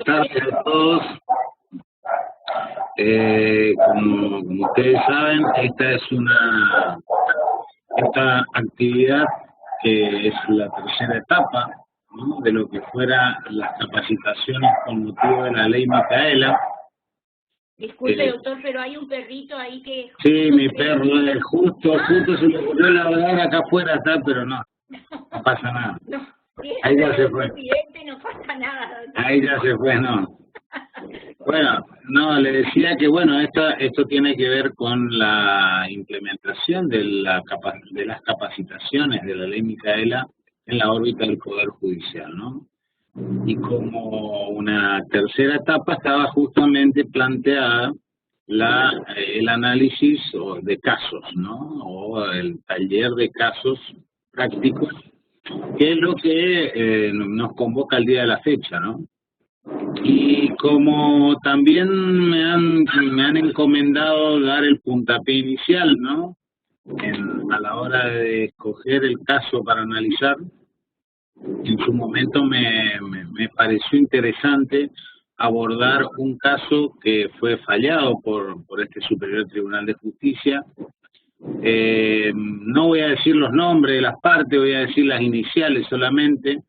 tardes a todos. Como ustedes saben, esta actividad que es la tercera etapa, ¿no?, de lo que fuera las capacitaciones con motivo de la ley Micaela. Disculpe, doctor, pero hay un perrito ahí que... Sí, mi perro, justo se le ocurrió ladrar acá afuera, está, pero no pasa nada. No, ahí ya se fue. No pasa nada, doctor. Ahí ya se fue, no. Bueno, no, le decía que bueno, esto tiene que ver con la implementación de las capacitaciones de la ley Micaela en la órbita del Poder Judicial, ¿no? Y como una tercera etapa estaba justamente planteada el análisis de casos, ¿no? O el taller de casos prácticos, que es lo que nos convoca el día de la fecha, ¿no? Y como también me han encomendado dar el puntapié inicial, ¿no?, a la hora de escoger el caso para analizar, en su momento me pareció interesante abordar un caso que fue fallado por este Superior Tribunal de Justicia. No voy a decir los nombres de las partes, voy a decir las iniciales solamente,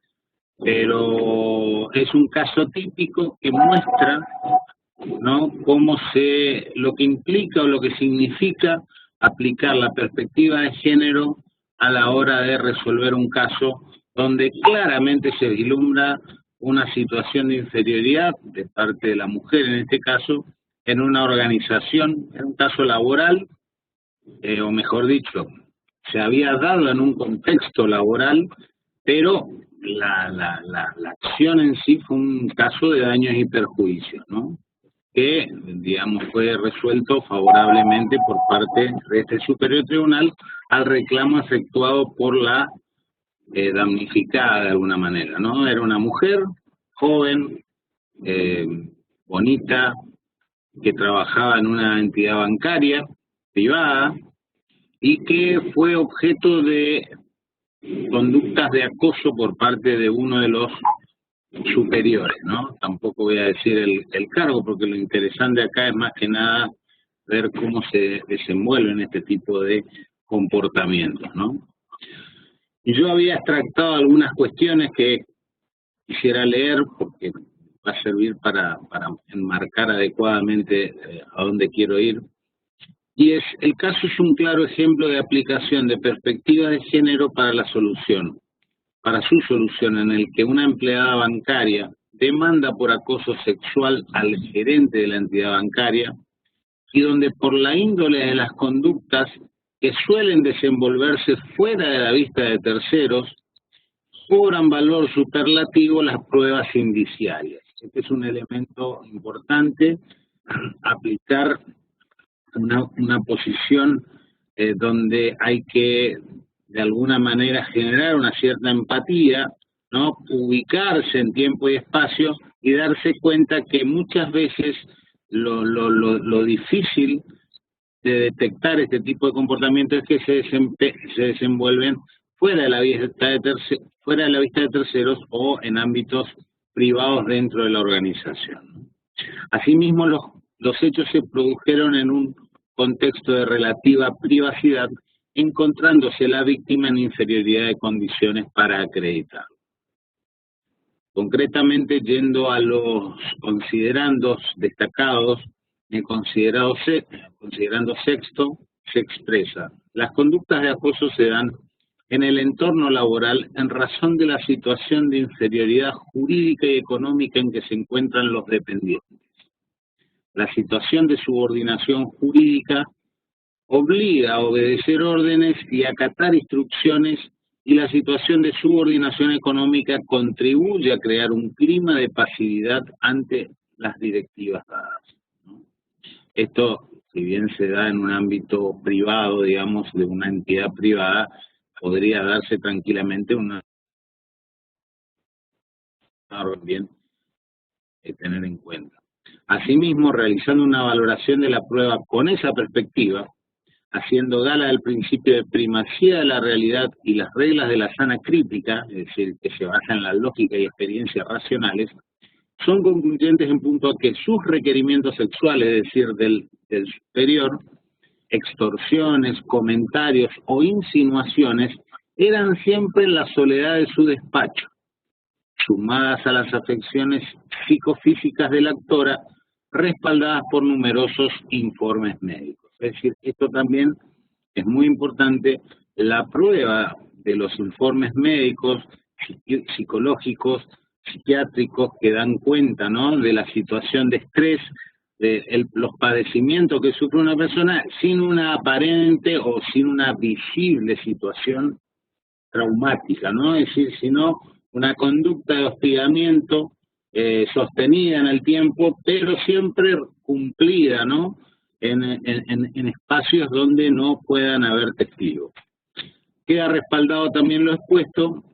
pero es un caso típico que muestra, ¿no?, lo que implica o lo que significa aplicar la perspectiva de género a la hora de resolver un caso donde claramente se vislumbra una situación de inferioridad de parte de la mujer, en este caso, en una organización, en un caso laboral, o mejor dicho, se había dado en un contexto laboral, pero la acción en sí fue un caso de daños y perjuicios, ¿no?, que, digamos, fue resuelto favorablemente por parte de este Superior Tribunal al reclamo efectuado por la damnificada de alguna manera, ¿no? Era una mujer joven, bonita, que trabajaba en una entidad bancaria privada y que fue objeto de conductas de acoso por parte de uno de los superiores, ¿no? Tampoco voy a decir el cargo, porque lo interesante acá es más que nada ver cómo se desenvuelven este tipo de comportamientos, ¿no? Y yo había extractado algunas cuestiones que quisiera leer porque va a servir para enmarcar adecuadamente a dónde quiero ir. Y el caso es un claro ejemplo de aplicación de perspectiva de género para su solución, en el que una empleada bancaria demanda por acoso sexual al gerente de la entidad bancaria y donde por la índole de las conductas que suelen desenvolverse fuera de la vista de terceros, cobran valor superlativo las pruebas indiciarias. Este es un elemento importante, aplicar una posición donde hay que, de alguna manera, generar una cierta empatía, ¿no?, ubicarse en tiempo y espacio y darse cuenta que muchas veces lo difícil de detectar este tipo de comportamientos es que se desenvuelven fuera de la vista de terceros o en ámbitos privados dentro de la organización. Asimismo, los hechos se produjeron en un contexto de relativa privacidad, encontrándose la víctima en inferioridad de condiciones para acreditar. Concretamente, yendo a los considerandos destacados, en considerando sexto, se expresa: las conductas de acoso se dan en el entorno laboral en razón de la situación de inferioridad jurídica y económica en que se encuentran los dependientes. La situación de subordinación jurídica obliga a obedecer órdenes y acatar instrucciones, y la situación de subordinación económica contribuye a crear un clima de pasividad ante las directivas dadas, ¿no? Esto, si bien se da en un ámbito privado, digamos, de una entidad privada, podría darse tranquilamente una bien tener en cuenta. Asimismo, realizando una valoración de la prueba con esa perspectiva, haciendo gala del principio de primacía de la realidad y las reglas de la sana crítica, es decir, que se basa en la lógica y experiencias racionales, son concluyentes en punto a que sus requerimientos sexuales, es decir, del superior, extorsiones, comentarios o insinuaciones, eran siempre en la soledad de su despacho, sumadas a las afecciones psicofísicas de la actora, respaldadas por numerosos informes médicos. Es decir, esto también es muy importante, la prueba de los informes médicos, psicológicos, psiquiátricos, que dan cuenta, ¿no?, de la situación de estrés, de los padecimientos que sufre una persona sin una aparente o sin una visible situación traumática, ¿no? Es decir, sino una conducta de hostigamiento sostenida en el tiempo, pero siempre cumplida, ¿no?, en espacios donde no puedan haber testigos. Queda respaldado también lo expuesto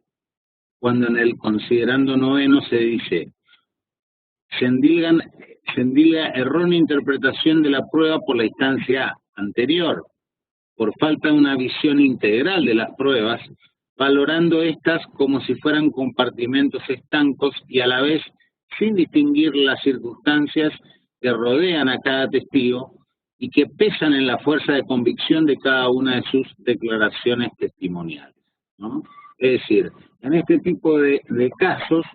cuando en el considerando noveno se dice: se endilga errónea interpretación de la prueba por la instancia anterior, por falta de una visión integral de las pruebas, valorando estas como si fueran compartimentos estancos y a la vez sin distinguir las circunstancias que rodean a cada testigo y que pesan en la fuerza de convicción de cada una de sus declaraciones testimoniales, ¿no? Es decir, en este tipo de casos,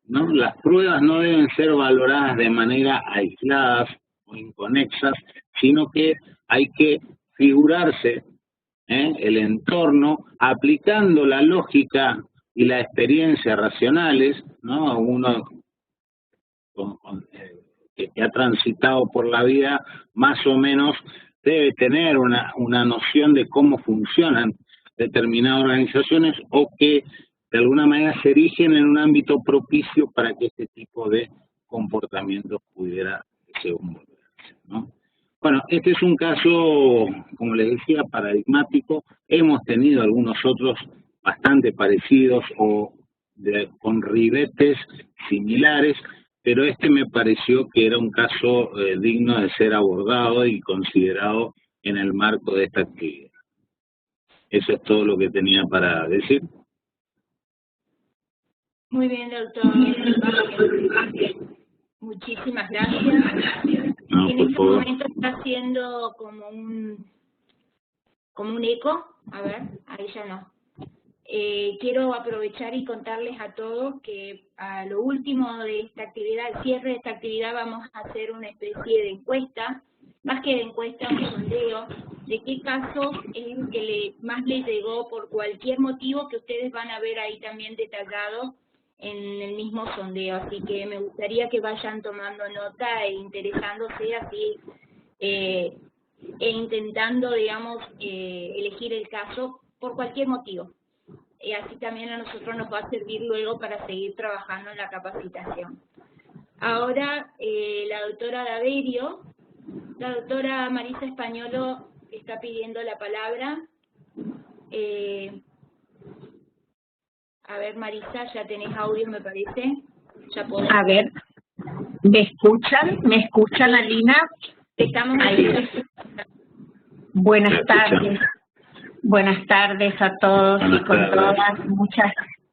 ¿no?, las pruebas no deben ser valoradas de manera aisladas o inconexas, sino que hay que figurarse el entorno aplicando la lógica y la experiencia racionales, ¿no? Uno que ha transitado por la vida más o menos debe tener una noción de cómo funcionan determinadas organizaciones o que de alguna manera se erigen en un ámbito propicio para que este tipo de comportamientos pudiera desenvolverse, ¿no? Bueno, este es un caso, como les decía, paradigmático. Hemos tenido algunos otros bastante parecidos o con ribetes similares, pero este me pareció que era un caso digno de ser abordado y considerado en el marco de esta actividad. Eso es todo lo que tenía para decir. Muy bien, doctor. Muchísimas gracias. No, en este momento está haciendo como un eco. A ver, ahí ya no. Quiero aprovechar y contarles a todos que a lo último de esta actividad, al cierre de esta actividad, vamos a hacer una especie de encuesta, más que de encuesta, un sondeo, de qué caso es el que más les llegó por cualquier motivo que ustedes van a ver ahí también detallado en el mismo sondeo. Así que me gustaría que vayan tomando nota e interesándose así e intentando, digamos, elegir el caso por cualquier motivo. Así también a nosotros nos va a servir luego para seguir trabajando en la capacitación. Ahora la doctora Daverio, la doctora Marisa Españolo está pidiendo la palabra. A ver, Marisa, ya tenés audio, me parece. Ya podés. A ver, ¿me escuchan? ¿Me escuchan, Alina? Estamos ahí. Buenas tardes. Buenas tardes a todos y con todas.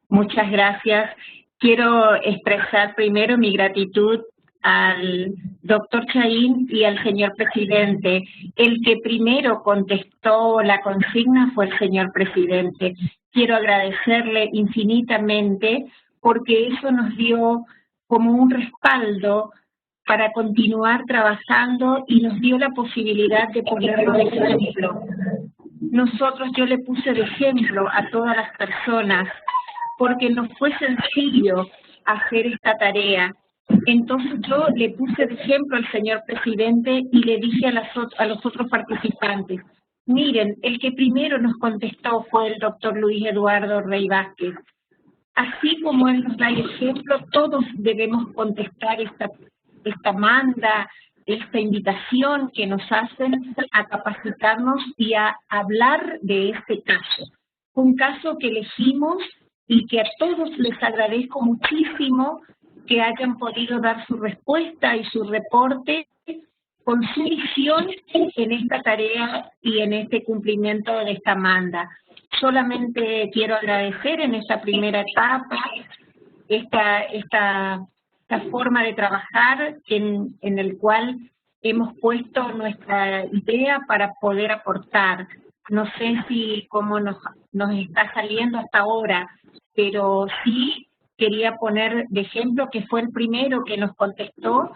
Muchas gracias. Quiero expresar primero mi gratitud al doctor Chaín y al señor presidente. El que primero contestó la consigna fue el señor presidente. Quiero agradecerle infinitamente porque eso nos dio como un respaldo para continuar trabajando y nos dio la posibilidad de ponerlo de ejemplo. Yo le puse de ejemplo a todas las personas porque nos fue sencillo hacer esta tarea. Entonces yo le puse de ejemplo al señor presidente y le dije a los otros participantes: miren, el que primero nos contestó fue el doctor Luis Eduardo Rey Vázquez. Así como él nos da el ejemplo, todos debemos contestar esta manda, esta invitación que nos hacen a capacitarnos y a hablar de este caso. Un caso que elegimos y que a todos les agradezco muchísimo que hayan podido dar su respuesta y su reporte con su visión en esta tarea y en este cumplimiento de esta manda. Solamente quiero agradecer en esta primera etapa esta esta forma de trabajar en el cual hemos puesto nuestra idea para poder aportar. No sé si cómo nos está saliendo hasta ahora, pero sí quería poner de ejemplo que fue el primero que nos contestó,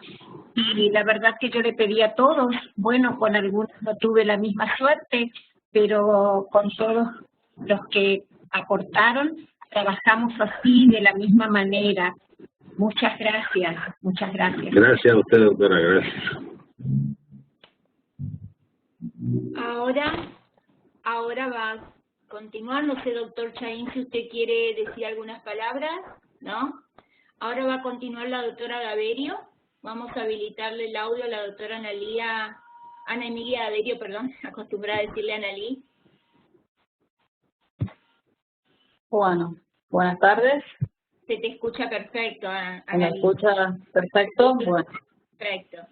y la verdad que yo le pedí a todos, bueno, con algunos no tuve la misma suerte, pero con todos los que aportaron, trabajamos así de la misma manera. Muchas gracias, muchas gracias. Gracias a usted, doctora, gracias. Ahora va a continuar, no sé, doctor Chaín, si usted quiere decir algunas palabras, ¿no? Ahora va a continuar la doctora Gaverio. Vamos a habilitarle el audio a la doctora Ana Emilia Gaverio, perdón, acostumbrada a decirle Analí. Bueno, buenas tardes. Se te escucha perfecto, Analí. ¿Me escucha perfecto? Bueno. Perfecto.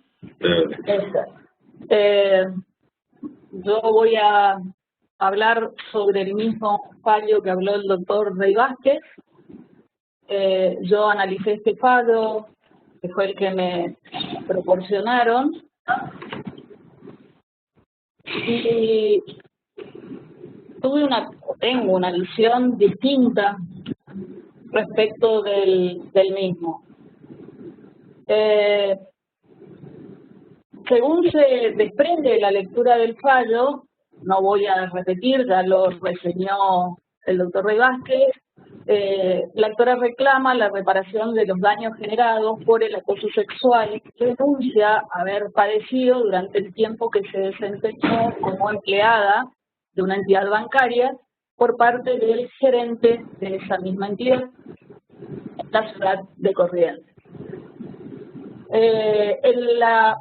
Yo voy a hablar sobre el mismo fallo que habló el doctor Rey Vázquez. Yo analicé este fallo, que fue el que me proporcionaron, y tengo una visión distinta respecto del mismo. Según se desprende de la lectura del fallo, no voy a repetir, ya lo reseñó el doctor Rey Vázquez, la actora reclama la reparación de los daños generados por el acoso sexual que denuncia haber padecido durante el tiempo que se desempeñó como empleada de una entidad bancaria por parte del gerente de esa misma entidad en la ciudad de Corrientes. En la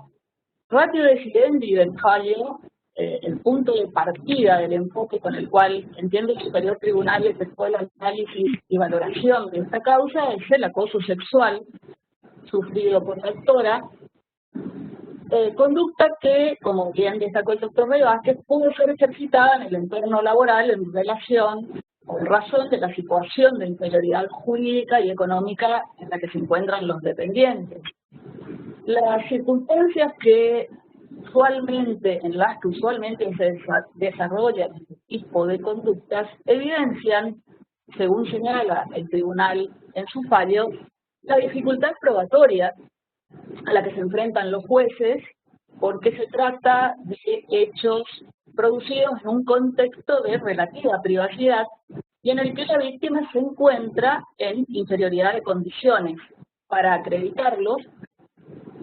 ratio decidendi del fallo, el punto de partida del enfoque con el cual entiende el Superior Tribunal efectuó el análisis y valoración de esta causa es el acoso sexual sufrido por la actora, conducta que, como bien destacó el doctor Rey Vázquez, pudo ser ejercitada en el entorno laboral en relación o en razón de la situación de inferioridad jurídica y económica en la que se encuentran los dependientes. Las circunstancias en las que usualmente se desarrollan este tipo de conductas evidencian, según señala el tribunal en su fallo, la dificultad probatoria a la que se enfrentan los jueces, porque se trata de hechos producidos en un contexto de relativa privacidad y en el que la víctima se encuentra en inferioridad de condiciones para acreditarlos,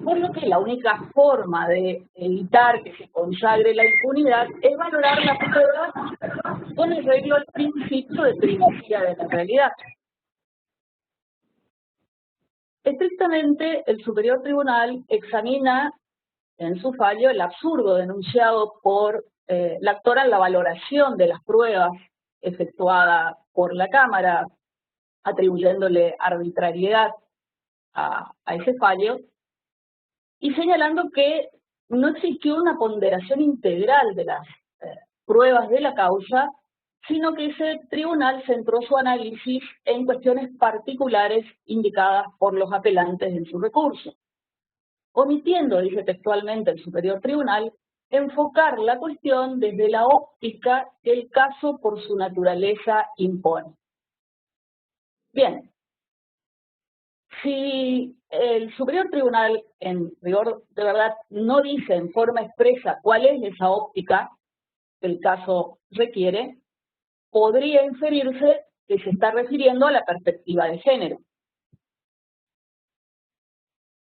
por lo que la única forma de evitar que se consagre la impunidad es valorar la prueba con arreglo al principio de primacía de la realidad. Estrictamente, el Superior Tribunal examina en su fallo el absurdo denunciado por la actora en la valoración de las pruebas efectuada por la Cámara, atribuyéndole arbitrariedad a ese fallo, y señalando que no existió una ponderación integral de las pruebas de la causa, sino que ese tribunal centró su análisis en cuestiones particulares indicadas por los apelantes en su recurso, omitiendo, dice textualmente el Superior Tribunal, enfocar la cuestión desde la óptica que el caso por su naturaleza impone. Bien. Si el Superior Tribunal, en rigor de verdad, no dice en forma expresa cuál es esa óptica que el caso requiere, podría inferirse que se está refiriendo a la perspectiva de género.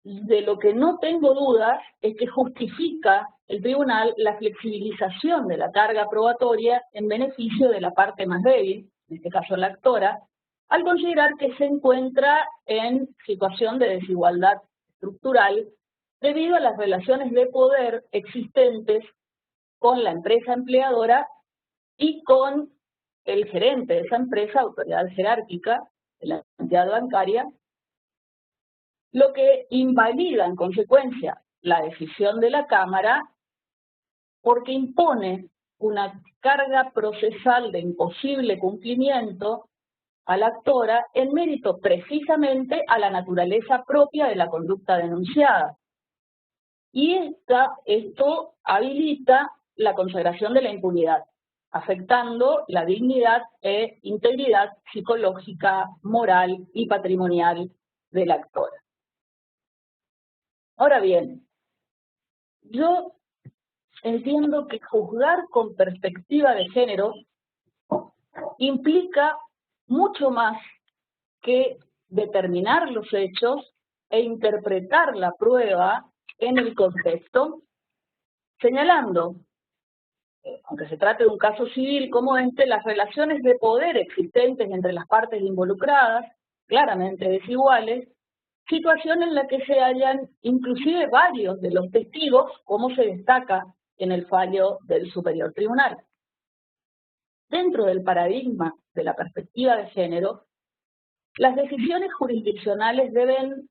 De lo que no tengo dudas es que justifica el tribunal la flexibilización de la carga probatoria en beneficio de la parte más débil, en este caso la actora, al considerar que se encuentra en situación de desigualdad estructural debido a las relaciones de poder existentes con la empresa empleadora y con el gerente de esa empresa, autoridad jerárquica de la entidad bancaria, lo que invalida en consecuencia la decisión de la Cámara porque impone una carga procesal de imposible cumplimiento a la actora en mérito precisamente a la naturaleza propia de la conducta denunciada. Y esto habilita la consagración de la impunidad, afectando la dignidad e integridad psicológica, moral y patrimonial de la actora. Ahora bien, yo entiendo que juzgar con perspectiva de género implica mucho más que determinar los hechos e interpretar la prueba en el contexto, señalando, aunque se trate de un caso civil como este, las relaciones de poder existentes entre las partes involucradas, claramente desiguales, situación en la que se hallan inclusive varios de los testigos, como se destaca en el fallo del Superior Tribunal. Dentro del paradigma de la perspectiva de género, las decisiones jurisdiccionales deben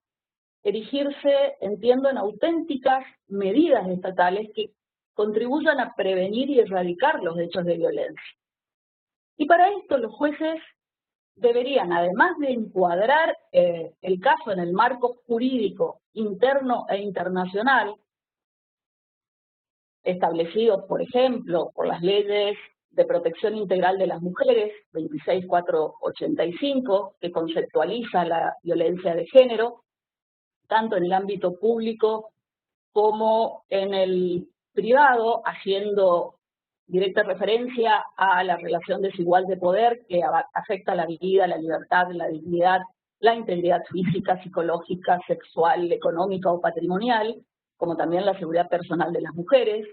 erigirse, entiendo, en auténticas medidas estatales que contribuyan a prevenir y erradicar los hechos de violencia. Y para esto los jueces deberían, además de encuadrar el caso en el marco jurídico interno e internacional, establecido, por ejemplo, por las leyes de protección integral de las mujeres, 26485, que conceptualiza la violencia de género, tanto en el ámbito público como en el privado, haciendo directa referencia a la relación desigual de poder que afecta la vida, la libertad, la dignidad, la integridad física, psicológica, sexual, económica o patrimonial, como también la seguridad personal de las mujeres.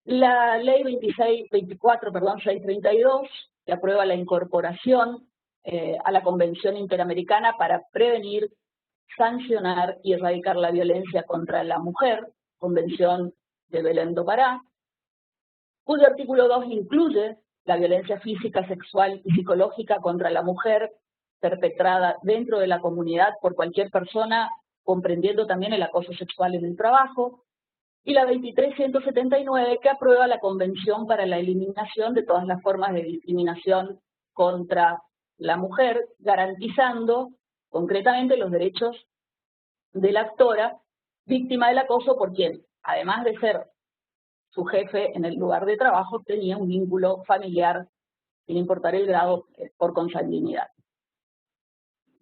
La ley 632, que aprueba la incorporación a la Convención Interamericana para prevenir, sancionar y erradicar la violencia contra la mujer, Convención de Belém do Pará, cuyo artículo 2 incluye la violencia física, sexual y psicológica contra la mujer perpetrada dentro de la comunidad por cualquier persona, comprendiendo también el acoso sexual en el trabajo, y la 23179, que aprueba la Convención para la eliminación de todas las formas de discriminación contra la mujer, garantizando concretamente los derechos de la actora víctima del acoso por quien, además de ser su jefe en el lugar de trabajo, tenía un vínculo familiar sin importar el grado por consanguinidad.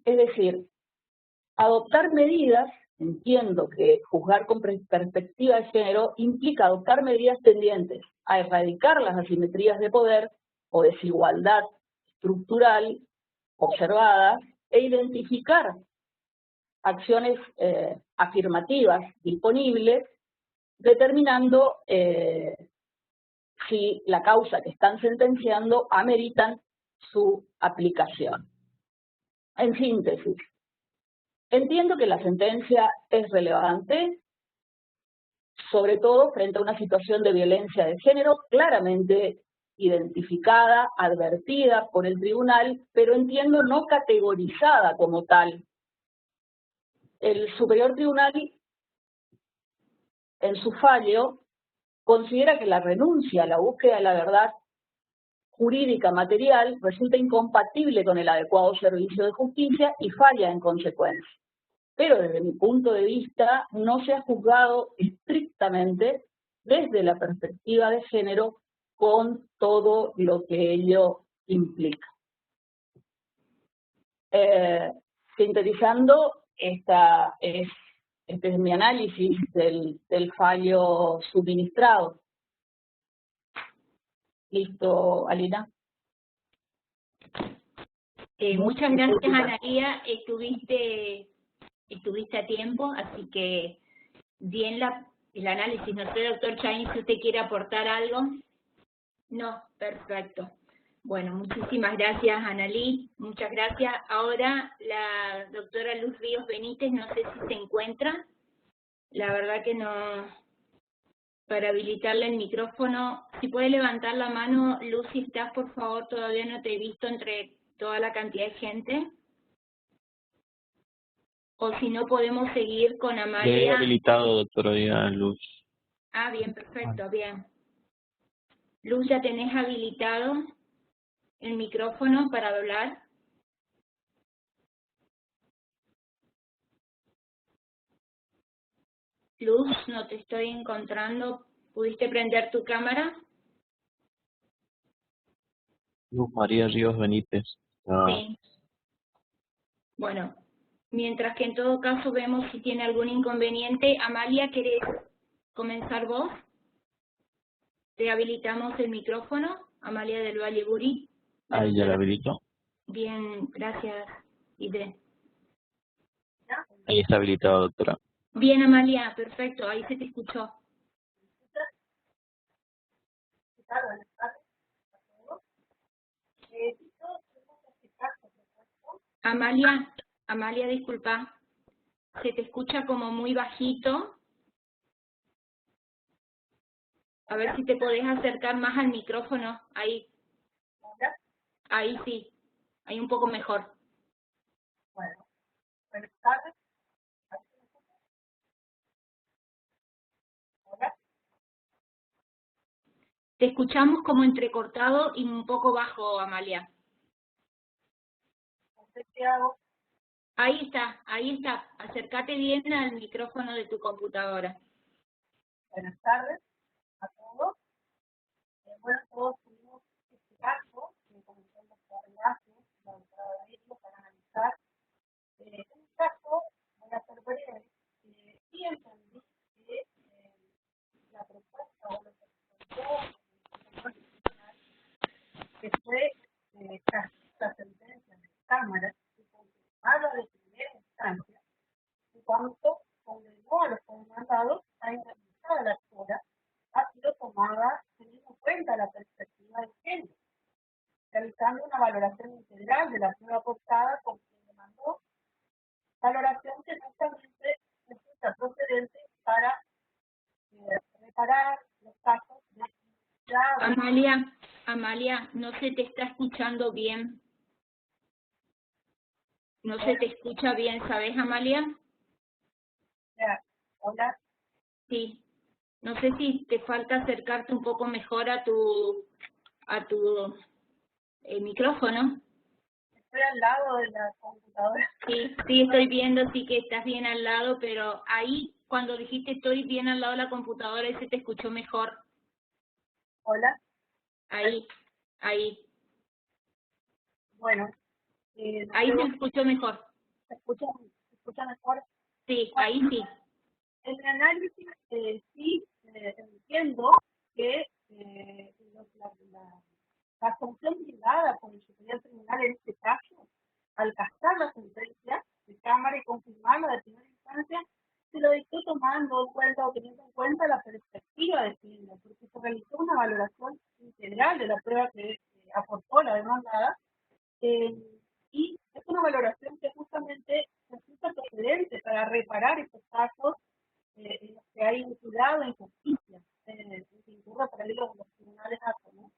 Es decir, adoptar medidas, entiendo que juzgar con perspectiva de género implica adoptar medidas tendientes a erradicar las asimetrías de poder o desigualdad estructural observadas e identificar acciones afirmativas disponibles, determinando si la causa que están sentenciando ameritan su aplicación. En síntesis, entiendo que la sentencia es relevante, sobre todo frente a una situación de violencia de género claramente identificada, advertida por el tribunal, pero entiendo no categorizada como tal. El Superior Tribunal, en su fallo, considera que la renuncia a la búsqueda de la verdad jurídica material resulta incompatible con el adecuado servicio de justicia y falla en consecuencia. Pero desde mi punto de vista no se ha juzgado estrictamente desde la perspectiva de género con todo lo que ello implica. Sintetizando, este es mi análisis del fallo suministrado. ¿Listo, Alina? Muchas gracias, Analía. Estuviste a tiempo, así que bien el análisis. No sé, doctor Chain, si usted quiere aportar algo. No, perfecto. Bueno, muchísimas gracias, Analí. Muchas gracias. Ahora la doctora Luz Ríos Benítez, no sé si se encuentra. La verdad que no, para habilitarle el micrófono. Si puede levantar la mano, Luz, si estás, por favor, todavía no te he visto entre toda la cantidad de gente. O si no, podemos seguir con Amalia. Le he habilitado, doctora Luz. Ah, bien, perfecto, bien. Luz, ¿ya tenés habilitado el micrófono para hablar? Luz, no te estoy encontrando. ¿Pudiste prender tu cámara? Luz María Ríos Benítez. Sí. Bueno, mientras que en todo caso vemos si tiene algún inconveniente. Amalia, ¿querés comenzar vos? Te habilitamos el micrófono, Amalia del Valle Burí. Ahí ya la habilitó. Bien, gracias, Ide. Ahí está habilitado, doctora. Bien, Amalia, perfecto, ahí se te escuchó. Amalia, disculpa, se te escucha como muy bajito. A ver si te podés acercar más al micrófono, ahí. Ahí sí, ahí un poco mejor. Bueno, buenas tardes. Hola. Te escuchamos como entrecortado y un poco bajo, Amalia. ¿Qué hago? Ahí está. Acércate bien al micrófono de tu computadora. Buenas tardes a todos. Bueno, todos tuvimos este caso que comenzó el doctor Ignacio, la doctora David, para analizar. En este caso, voy a ser breve, y entendí que la propuesta o lo que se que fue la sentencia de Cámara, que confirmaba de primera instancia, en cuanto condenó a los demandados a indemnizar a la actora, ha sido tomada teniendo en cuenta la perspectiva de género, realizando una valoración integral de la prueba aportada con quien demandó, valoración que justamente resulta procedente para reparar los casos de Amalia, no se te está escuchando bien. No se te escucha bien, ¿sabes, Amalia? Hola. Sí. No sé si te falta acercarte un poco mejor a tu micrófono. Estoy al lado de la computadora. Sí, estoy viendo, sí que estás bien al lado, pero ahí cuando dijiste estoy bien al lado de la computadora, ese te escuchó mejor. Hola. Ahí. Bueno. Ahí se escuchó mejor. ¿Se escucha mejor? Sí, ahí sí. En el análisis sí entiendo que la sanción brindada por el Superior Tribunal en este caso, al castar la sentencia de Cámara y confirmarla de primera instancia, se lo dictó tomando en cuenta o teniendo en cuenta la perspectiva de género, porque se realizó una valoración integral de la prueba que aportó la demandada, y es una valoración que justamente resulta procedente para reparar estos casos en los que hay vinculado injusticia, que incurre paralelo con los tribunales altos, ¿no?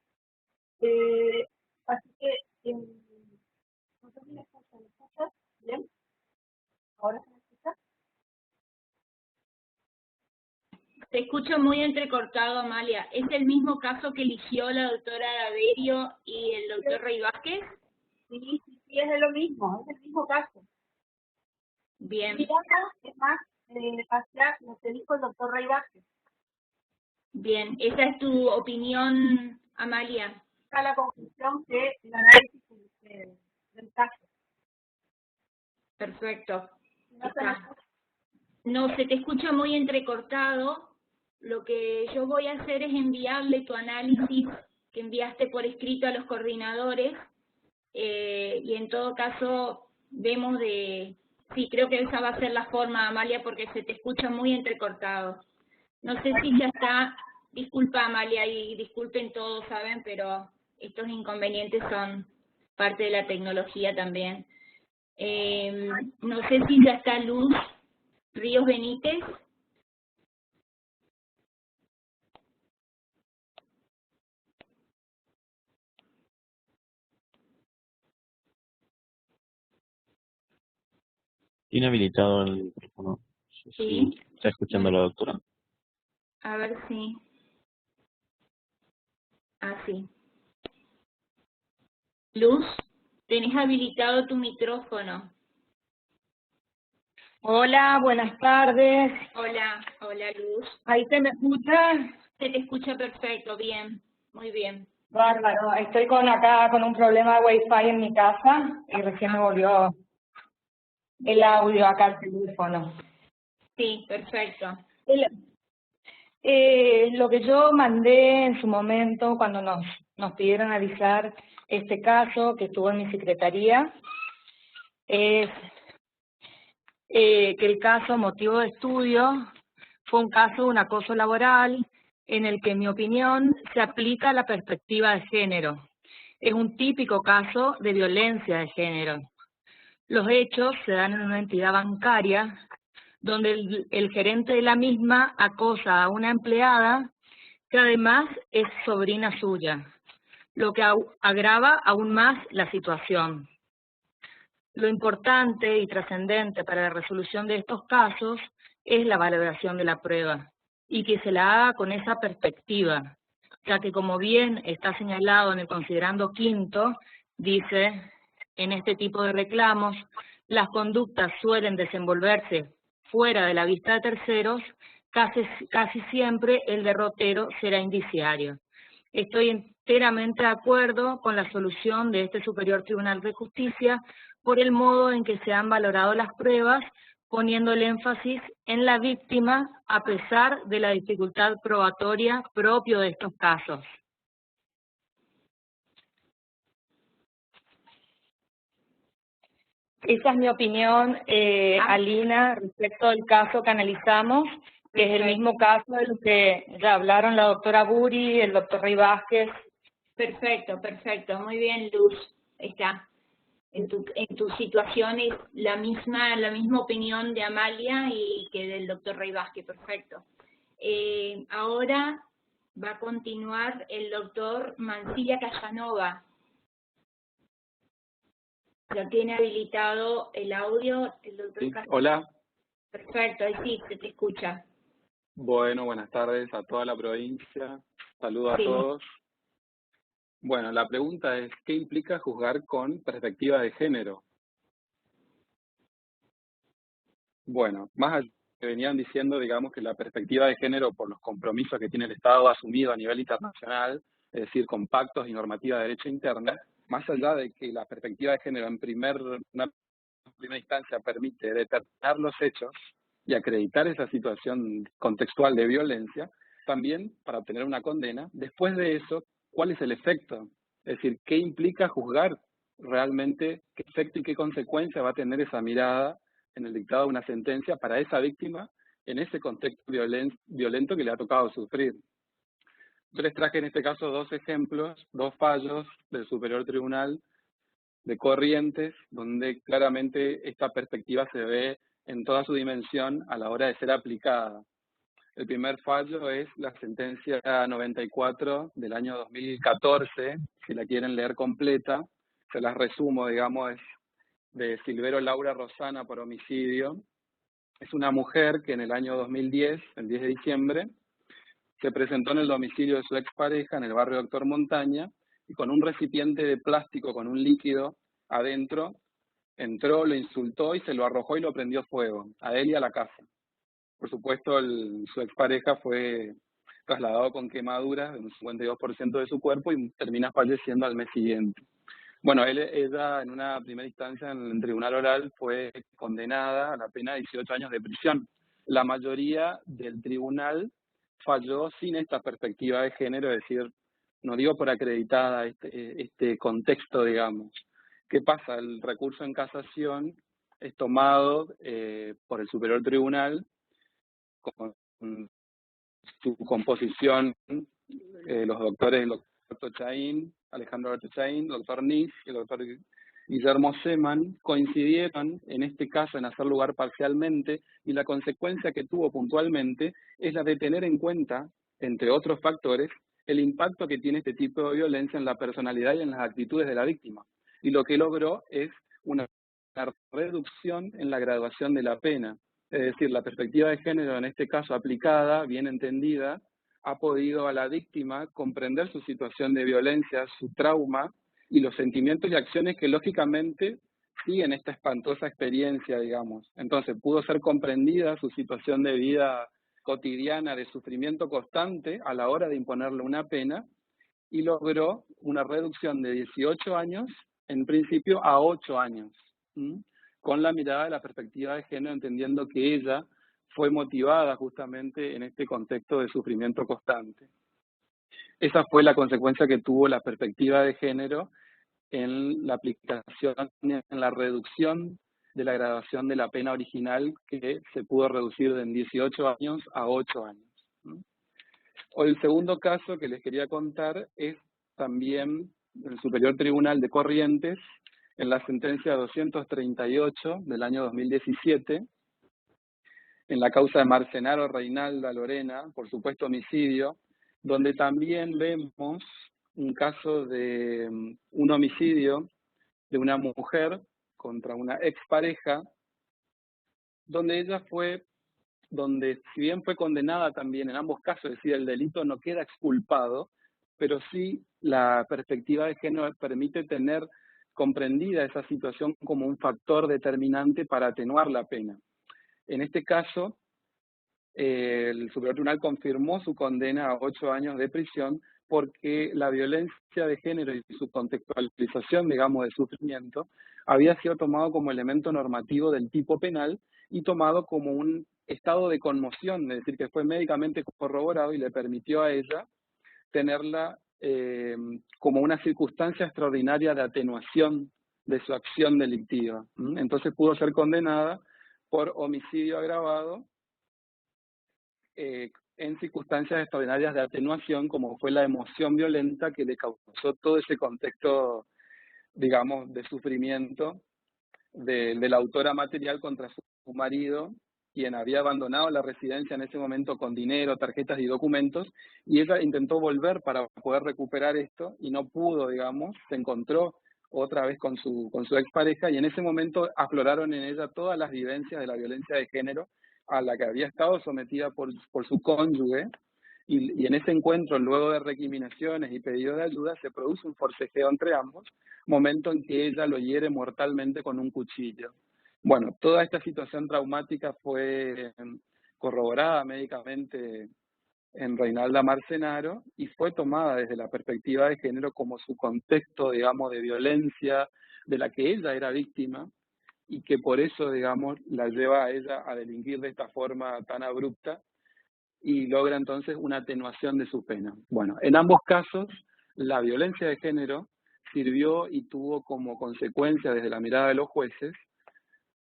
Así que, no sé si me escuchas? ¿Bien? ¿Ahora se me escucha? Te escucho muy entrecortado, Amalia. ¿Es el mismo caso que eligió la doctora Daverio y el doctor Rey Vázquez? Sí, es lo mismo, es el mismo caso. Bien. Y es más hacia lo que dijo el doctor Rey Vázquez. Bien, esa es tu opinión, Amalia. A la conclusión que el análisis del caso. Perfecto. No, se te escucha muy entrecortado. Lo que yo voy a hacer es enviarle tu análisis que enviaste por escrito a los coordinadores y en todo caso vemos de... Sí, creo que esa va a ser la forma, Amalia, porque se te escucha muy entrecortado. No sé si ya está... Disculpa, Amalia, y disculpen todos, ¿saben? Pero estos inconvenientes son parte de la tecnología también. No sé si ya está Luz Ríos Benítez. ¿Tiene habilitado el micrófono? Sí. Está escuchando a la doctora. A ver si... sí. Luz, tenés habilitado tu micrófono. Hola, buenas tardes. Hola, hola Luz. ¿Ahí se me escucha? Se te escucha perfecto, bien, muy bien. Bárbaro. Estoy acá con un problema de Wi-Fi en mi casa y recién me volvió el audio acá al teléfono. Sí, perfecto. Lo que yo mandé en su momento cuando nos pidieron avisar este caso que estuvo en mi secretaría es que el caso motivo de estudio fue un caso de un acoso laboral en el que, en mi opinión, se aplica la perspectiva de género. Es un típico caso de violencia de género. Los hechos se dan en una entidad bancaria donde el gerente de la misma acosa a una empleada que además es sobrina suya, lo que agrava aún más la situación. Lo importante y trascendente para la resolución de estos casos es la valoración de la prueba y que se la haga con esa perspectiva, ya que como bien está señalado en el considerando quinto, dice, en este tipo de reclamos, las conductas suelen desenvolverse fuera de la vista de terceros, casi siempre el derrotero será indiciario. Estoy enteramente de acuerdo con la solución de este Superior Tribunal de Justicia por el modo en que se han valorado las pruebas, poniendo el énfasis en la víctima a pesar de la dificultad probatoria propio de estos casos. Esa es mi opinión, Alina, respecto al caso que analizamos, que es el mismo caso de lo que ya hablaron la doctora Buri, el doctor Rey Vázquez. Perfecto, perfecto, muy bien Luz, está. En tu situación es la misma opinión de Amalia y que del doctor Rey Vázquez, perfecto. Ahora va a continuar el doctor Mancilla Casanova. ¿Ya tiene habilitado el audio el doctor Sí, Casanova? hola. Perfecto, ahí sí, se te escucha. Bueno, buenas tardes a toda la provincia. Saludos a Sí. todos. Bueno, la pregunta es, ¿qué implica juzgar con perspectiva de género? Bueno, más allá de que venían diciendo, digamos, que la perspectiva de género, por los compromisos que tiene el Estado asumido a nivel internacional, es decir, con pactos y normativa de derecho interno, más allá de que la perspectiva de género en una primera instancia permite determinar los hechos y acreditar esa situación contextual de violencia, también para obtener una condena, después de eso, ¿cuál es el efecto? Es decir, ¿qué implica juzgar realmente, qué efecto y qué consecuencia va a tener esa mirada en el dictado de una sentencia para esa víctima en ese contexto violento que le ha tocado sufrir? Yo les traje en este caso dos ejemplos, dos fallos del Superior Tribunal de Corrientes, donde claramente esta perspectiva se ve en toda su dimensión a la hora de ser aplicada. El primer fallo es la sentencia 94 del año 2014, si la quieren leer completa, se las resumo, digamos, es de Silvero Laura Rosana por homicidio. Es una mujer que en el año 2010, el 10 de diciembre, se presentó en el domicilio de su expareja en el barrio Doctor Montaña y con un recipiente de plástico con un líquido adentro, entró, lo insultó y se lo arrojó y lo prendió fuego, a él y a la casa. Por supuesto, su expareja fue trasladado con quemaduras de un 52% de su cuerpo y termina falleciendo al mes siguiente. Bueno, ella en una primera instancia en el tribunal oral fue condenada a la pena de 18 años de prisión. La mayoría del tribunal falló sin esta perspectiva de género, es decir, no digo por acreditada este contexto, digamos. ¿Qué pasa? El recurso en casación es tomado por el Superior Tribunal con su composición, los doctores, el doctor Chaín, Alejandro Alberto Chaín, el doctor Nis y el doctor Guillermo Seman, coincidieron en este caso en hacer lugar parcialmente, y la consecuencia que tuvo puntualmente es la de tener en cuenta, entre otros factores, el impacto que tiene este tipo de violencia en la personalidad y en las actitudes de la víctima. Y lo que logró es una reducción en la graduación de la pena. Es decir, la perspectiva de género, en este caso aplicada, bien entendida, ha podido a la víctima comprender su situación de violencia, su trauma y los sentimientos y acciones que lógicamente sí en esta espantosa experiencia, digamos. Entonces pudo ser comprendida su situación de vida cotidiana de sufrimiento constante a la hora de imponerle una pena y logró una reducción de 18 años, en principio, a 8 años, con la mirada de la perspectiva de género, entendiendo que ella fue motivada justamente en este contexto de sufrimiento constante. Esa fue la consecuencia que tuvo la perspectiva de género en la aplicación, en la reducción de la graduación de la pena original, que se pudo reducir de 18 años a 8 años. El segundo caso que les quería contar es también el Superior Tribunal de Corrientes, en la sentencia 238 del año 2017, en la causa de Marcenaro Reinalda Lorena, por supuesto homicidio, donde también vemos un caso de un homicidio de una mujer contra una expareja, donde si bien fue condenada también en ambos casos, es decir, el delito no queda exculpado, pero sí la perspectiva de género permite tener comprendida esa situación como un factor determinante para atenuar la pena. En este caso, el Superior Tribunal confirmó su condena a 8 años de prisión porque la violencia de género y su contextualización, digamos, de sufrimiento, había sido tomado como elemento normativo del tipo penal y tomado como un estado de conmoción, es decir, que fue médicamente corroborado y le permitió a ella tenerla como una circunstancia extraordinaria de atenuación de su acción delictiva. Entonces pudo ser condenada por homicidio agravado en circunstancias extraordinarias de atenuación, como fue la emoción violenta que le causó todo ese contexto, digamos, de sufrimiento de la autora material contra su marido, quien había abandonado la residencia en ese momento con dinero, tarjetas y documentos, y ella intentó volver para poder recuperar esto y no pudo, digamos, se encontró otra vez con su expareja y en ese momento afloraron en ella todas las vivencias de la violencia de género a la que había estado sometida por su cónyuge, y en ese encuentro, luego de recriminaciones y pedidos de ayuda, se produce un forcejeo entre ambos, momento en que ella lo hiere mortalmente con un cuchillo. Bueno, toda esta situación traumática fue corroborada médicamente en Reinalda Marcenaro y fue tomada desde la perspectiva de género como su contexto, digamos, de violencia de la que ella era víctima y que por eso, digamos, la lleva a ella a delinquir de esta forma tan abrupta y logra entonces una atenuación de su pena. Bueno, en ambos casos, la violencia de género sirvió y tuvo como consecuencia desde la mirada de los jueces,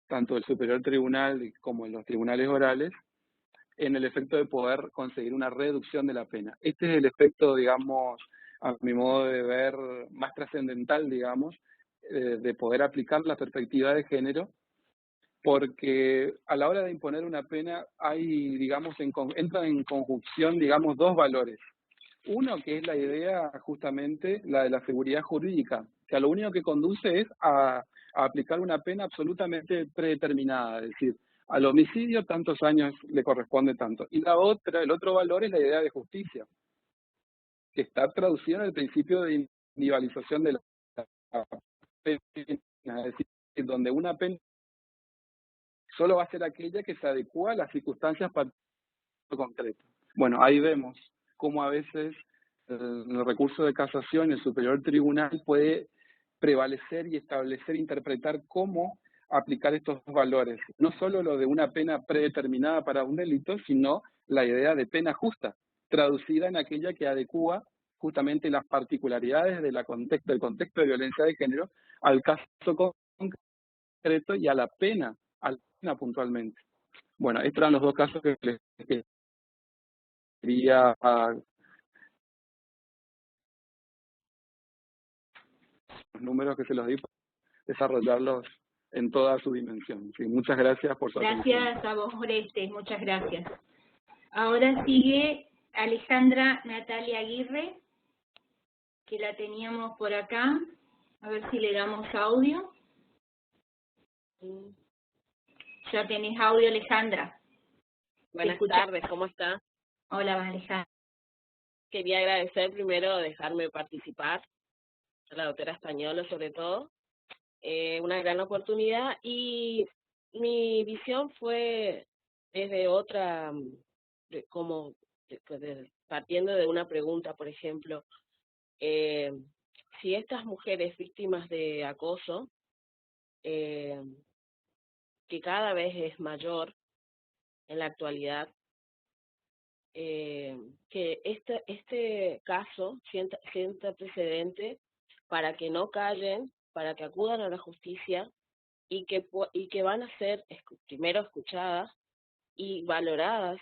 tanto del Superior Tribunal como en los tribunales orales, en el efecto de poder conseguir una reducción de la pena. Este es el efecto, digamos, a mi modo de ver, más trascendental, digamos, de poder aplicar la perspectiva de género, porque a la hora de imponer una pena hay, digamos, entran en conjunción, digamos, dos valores. Uno, que es la idea justamente, la de la seguridad jurídica, que a lo único que conduce es a aplicar una pena absolutamente predeterminada, es decir, al homicidio tantos años le corresponde tanto. Y el otro valor es la idea de justicia, que está traducida en el principio de individualización de la pena, es decir, donde una pena solo va a ser aquella que se adecua a las circunstancias concretas. Bueno, ahí vemos cómo a veces el recurso de casación, el Superior Tribunal puede prevalecer y establecer, interpretar cómo aplicar estos valores. No solo lo de una pena predeterminada para un delito, sino la idea de pena justa, traducida en aquella que adecua justamente las particularidades del contexto de violencia de género al caso concreto y a la pena puntualmente. Bueno, estos eran los dos casos que les quería los números que se los di para desarrollarlos en toda su dimensión. Sí, muchas gracias por su atención. Gracias a vos, Orestes, muchas gracias. Ahora sigue Alejandra Natalia Aguirre, que la teníamos por acá. A ver si le damos audio. Ya tenés audio, Alejandra. Buenas tardes, ¿cómo está? Hola, Alejandra. Quería agradecer primero dejarme participar, a la doctora Españolo sobre todo. una gran oportunidad, y mi visión fue desde otra, partiendo de una pregunta, por ejemplo, si estas mujeres víctimas de acoso, que cada vez es mayor en la actualidad, que este caso sienta precedente para que no callen, para que acudan a la justicia y que van a ser primero escuchadas y valoradas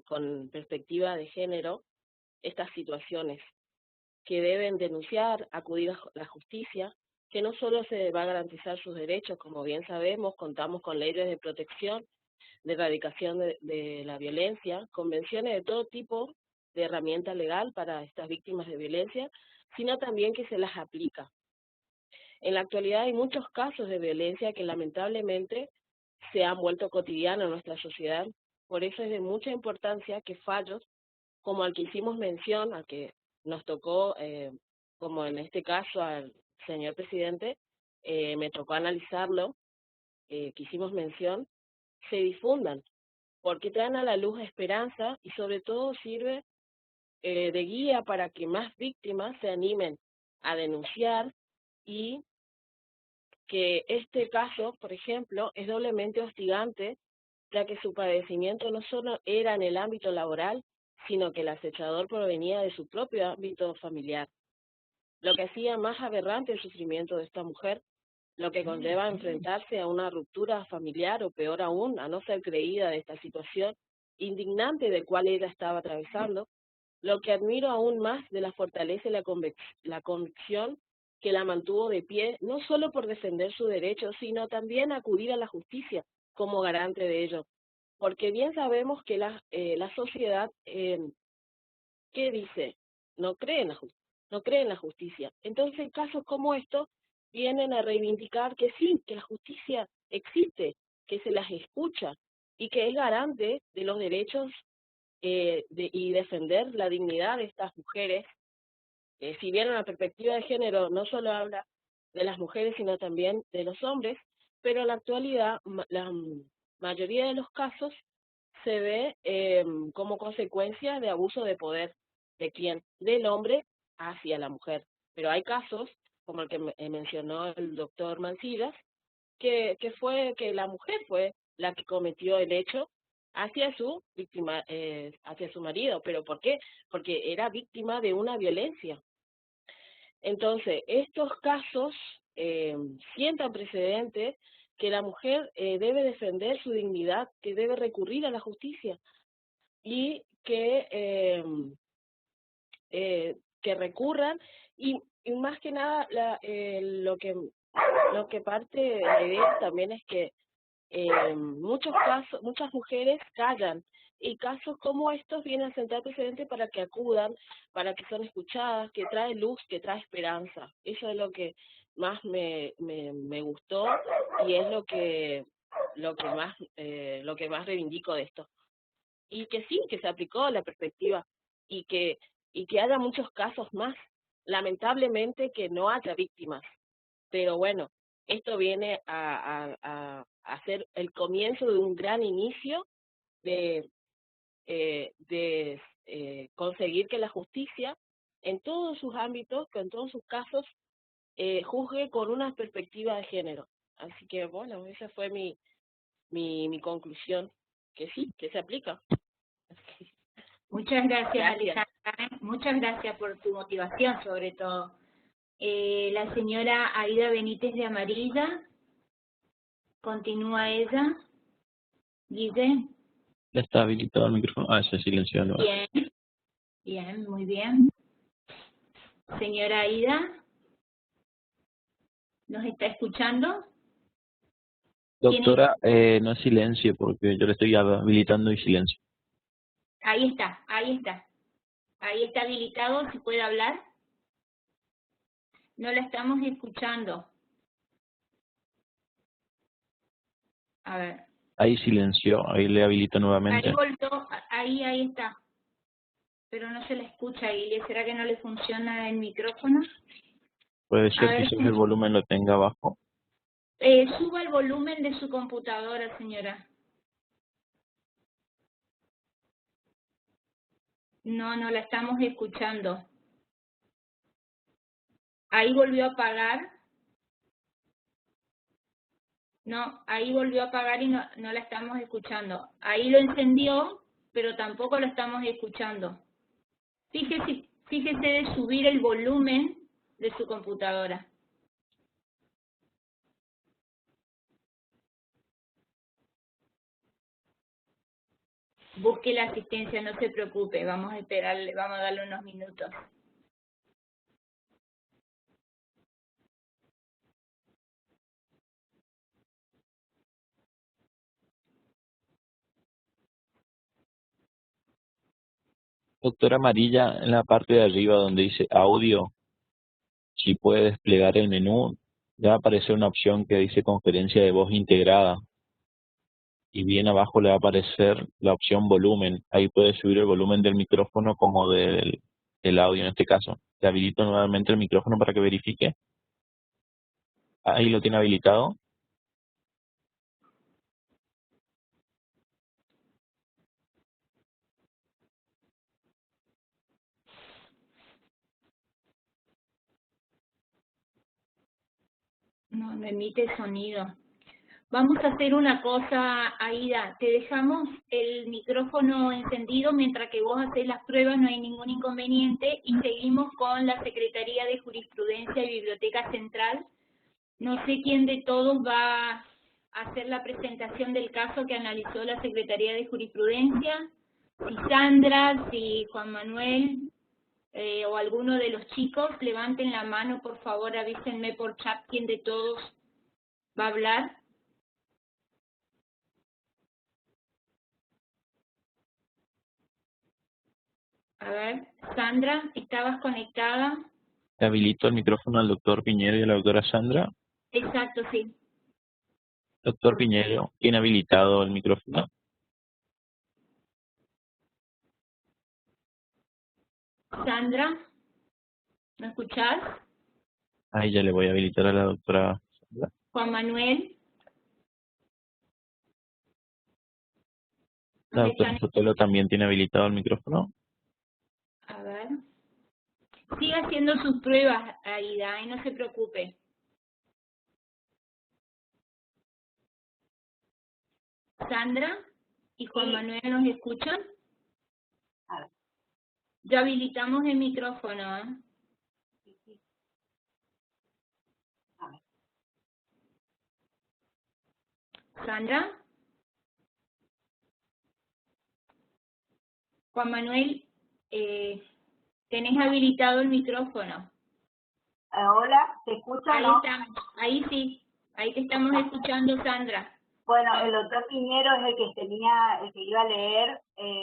con perspectiva de género estas situaciones, que deben denunciar, acudir a la justicia, que no solo se va a garantizar sus derechos, como bien sabemos, contamos con leyes de protección, de erradicación de la violencia, convenciones de todo tipo de herramienta legal para estas víctimas de violencia, sino también que se las aplica. En la actualidad hay muchos casos de violencia que lamentablemente se han vuelto cotidianos en nuestra sociedad. Por eso es de mucha importancia que fallos como al que hicimos mención, al que nos tocó, como en este caso al señor presidente, me tocó analizarlo, que hicimos mención, se difundan, porque traen a la luz esperanza y sobre todo sirve de guía para que más víctimas se animen a denunciar, y que este caso, por ejemplo, es doblemente hostigante, ya que su padecimiento no solo era en el ámbito laboral, sino que el acechador provenía de su propio ámbito familiar, lo que hacía más aberrante el sufrimiento de esta mujer, lo que conlleva enfrentarse a una ruptura familiar o peor aún, a no ser creída de esta situación indignante de cual ella estaba atravesando. Lo que admiro aún más de la fortaleza y la convicción que la mantuvo de pie, no solo por defender su derecho, sino también acudir a la justicia como garante de ello. Porque bien sabemos que la sociedad, ¿qué dice? No cree en la justicia. Entonces, casos como estos vienen a reivindicar que sí, que la justicia existe, que se las escucha y que es garante de los derechos y defender la dignidad de estas mujeres. Si bien una perspectiva de género no solo habla de las mujeres, sino también de los hombres, pero en la actualidad la mayoría de los casos se ve como consecuencia de abuso de poder. ¿De quién? Del hombre hacia la mujer. Pero hay casos, como el que mencionó el doctor Mancillas, que la mujer fue la que cometió el hecho hacia su víctima, hacia su marido. ¿Pero por qué? Porque era víctima de una violencia. Entonces, estos casos sientan precedentes que la mujer debe defender su dignidad, que debe recurrir a la justicia y que recurran, y más que nada lo que parte de él también es que muchos casos, muchas mujeres callan, y casos como estos vienen a sentar precedentes para que acudan, para que son escuchadas, que trae luz, que trae esperanza. Eso es lo que más me gustó, y es lo que más reivindico de esto. Y que sí, que se aplicó la perspectiva, y que haya muchos casos más. Lamentablemente que no haya víctimas, pero bueno, esto viene a ser el comienzo de un gran inicio de conseguir que la justicia, en todos sus ámbitos, que en todos sus casos, juzgue con una perspectiva de género. Así que bueno, esa fue mi conclusión, que sí, que se aplica. Muchas gracias, Alejandra. Muchas gracias por tu motivación, sobre todo. La señora Aida Benítez de Amarilla, continúa ella. Guille. Ya está habilitado el micrófono. Ah, se silenció. Bien, bien, muy bien. Señora Aida, ¿nos está escuchando? Doctora, no es silencio, porque yo le estoy habilitando y silencio. Ahí está, ahí está. Ahí está habilitado, ¿se puede hablar? No la estamos escuchando. A ver. Ahí silenció, ahí le habilito nuevamente. Ahí volvió, ahí está. Pero no se la escucha, Guille. ¿Será que no le funciona el micrófono? Puede A ser ver quizás si el volumen lo tenga bajo. suba el volumen de su computadora, señora. No, no la estamos escuchando. Ahí volvió a apagar. No, ahí volvió a apagar y no la estamos escuchando. Ahí lo encendió, pero tampoco lo estamos escuchando. Fíjese de subir el volumen de su computadora. Busque la asistencia, no se preocupe, vamos a esperarle, vamos a darle unos minutos. Doctora Amarilla, en la parte de arriba donde dice audio, si puede desplegar el menú, le va a aparecer una opción que dice conferencia de voz integrada. Y bien abajo le va a aparecer la opción volumen. Ahí puede subir el volumen del micrófono como del audio en este caso. Le habilito nuevamente el micrófono para que verifique. Ahí lo tiene habilitado. No emite sonido. Vamos a hacer una cosa, Aida. Te dejamos el micrófono encendido mientras que vos haces las pruebas, no hay ningún inconveniente. Y seguimos con la Secretaría de Jurisprudencia y Biblioteca Central. No sé quién de todos va a hacer la presentación del caso que analizó la Secretaría de Jurisprudencia. Si Sandra, si Juan Manuel o alguno de los chicos, levanten la mano, por favor, avísenme por chat quién de todos va a hablar. A ver, Sandra, ¿estabas conectada? Le habilito el micrófono al doctor Piñero y a la doctora Sandra. Exacto, sí. Doctor Piñero, ¿tiene habilitado el micrófono? Sandra, ¿me escuchás? Ahí ya le voy a habilitar a la doctora Sandra. Juan Manuel. La ¿Dónde doctora están? Sotelo también tiene habilitado el micrófono. A ver. Siga haciendo sus pruebas, Aida, y no se preocupe. Sandra y Juan Manuel, ¿nos escuchan? Ya habilitamos el micrófono, ¿eh? Sandra. Juan Manuel, tenés habilitado el micrófono. Hola, ¿te escucha Ahí no? estamos, ahí sí, ahí te estamos escuchando, Sandra. Bueno, el doctor Piñero es el que iba a leer,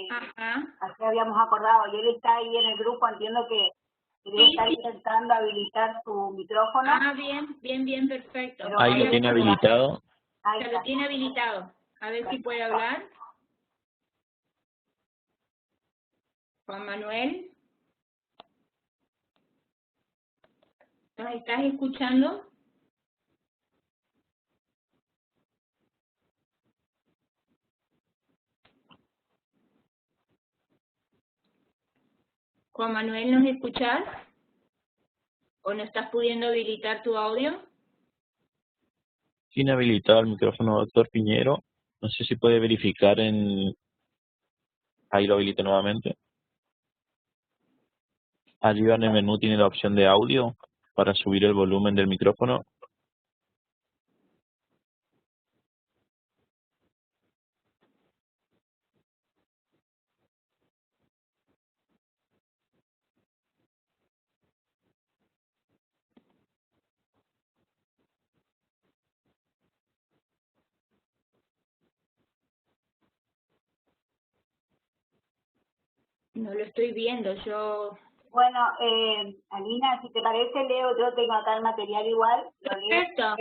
Ajá. así habíamos acordado, y él está ahí en el grupo, entiendo que debe estar intentando habilitar su micrófono. Ah, bien, perfecto. Pero Ahí lo tiene habilitado. Ahí Ya está. lo tiene habilitado. A ver si puede hablar. Juan Manuel. ¿Nos estás escuchando? Juan Manuel, ¿nos escuchás? ¿O no estás pudiendo habilitar tu audio? Tiene habilitado el micrófono doctor Piñero. No sé si puede verificar en... Ahí lo habilito nuevamente. Arriba en el menú tiene la opción de audio para subir el volumen del micrófono. No lo estoy viendo, yo... Bueno, Alina, si te parece, Leo, yo tengo acá el material igual. Perfecto,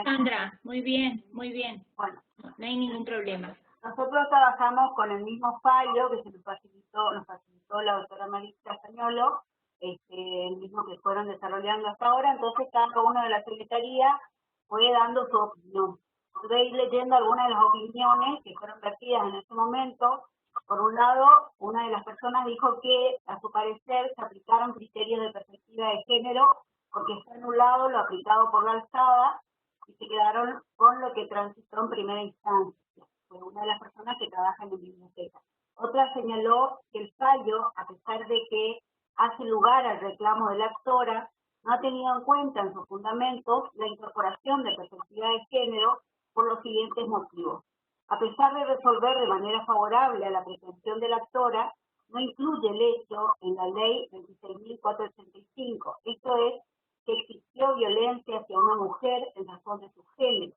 Sandra. Muy bien. Bueno, No hay ningún problema. nosotros trabajamos con el mismo fallo que nos facilitó la doctora Marisa Castañolo, el mismo que fueron desarrollando hasta ahora, entonces cada uno de la Secretaría fue dando su opinión. Voy a ir leyendo algunas de las opiniones que fueron vertidas en ese momento. Por un lado, una de las personas dijo que, a su parecer, se aplicaron criterios de perspectiva de género porque está anulado lo aplicado por la alzada y se quedaron con lo que transitó en primera instancia. Fue una de las personas que trabaja en la biblioteca. Otra señaló que el fallo, a pesar de que hace lugar al reclamo de la actora, no ha tenido en cuenta en sus fundamentos la incorporación de perspectiva de género por los siguientes motivos. A pesar de resolver de manera favorable a la pretensión de la actora, no incluye el hecho en la ley 26.485. Esto es, que existió violencia hacia una mujer en razón de su género,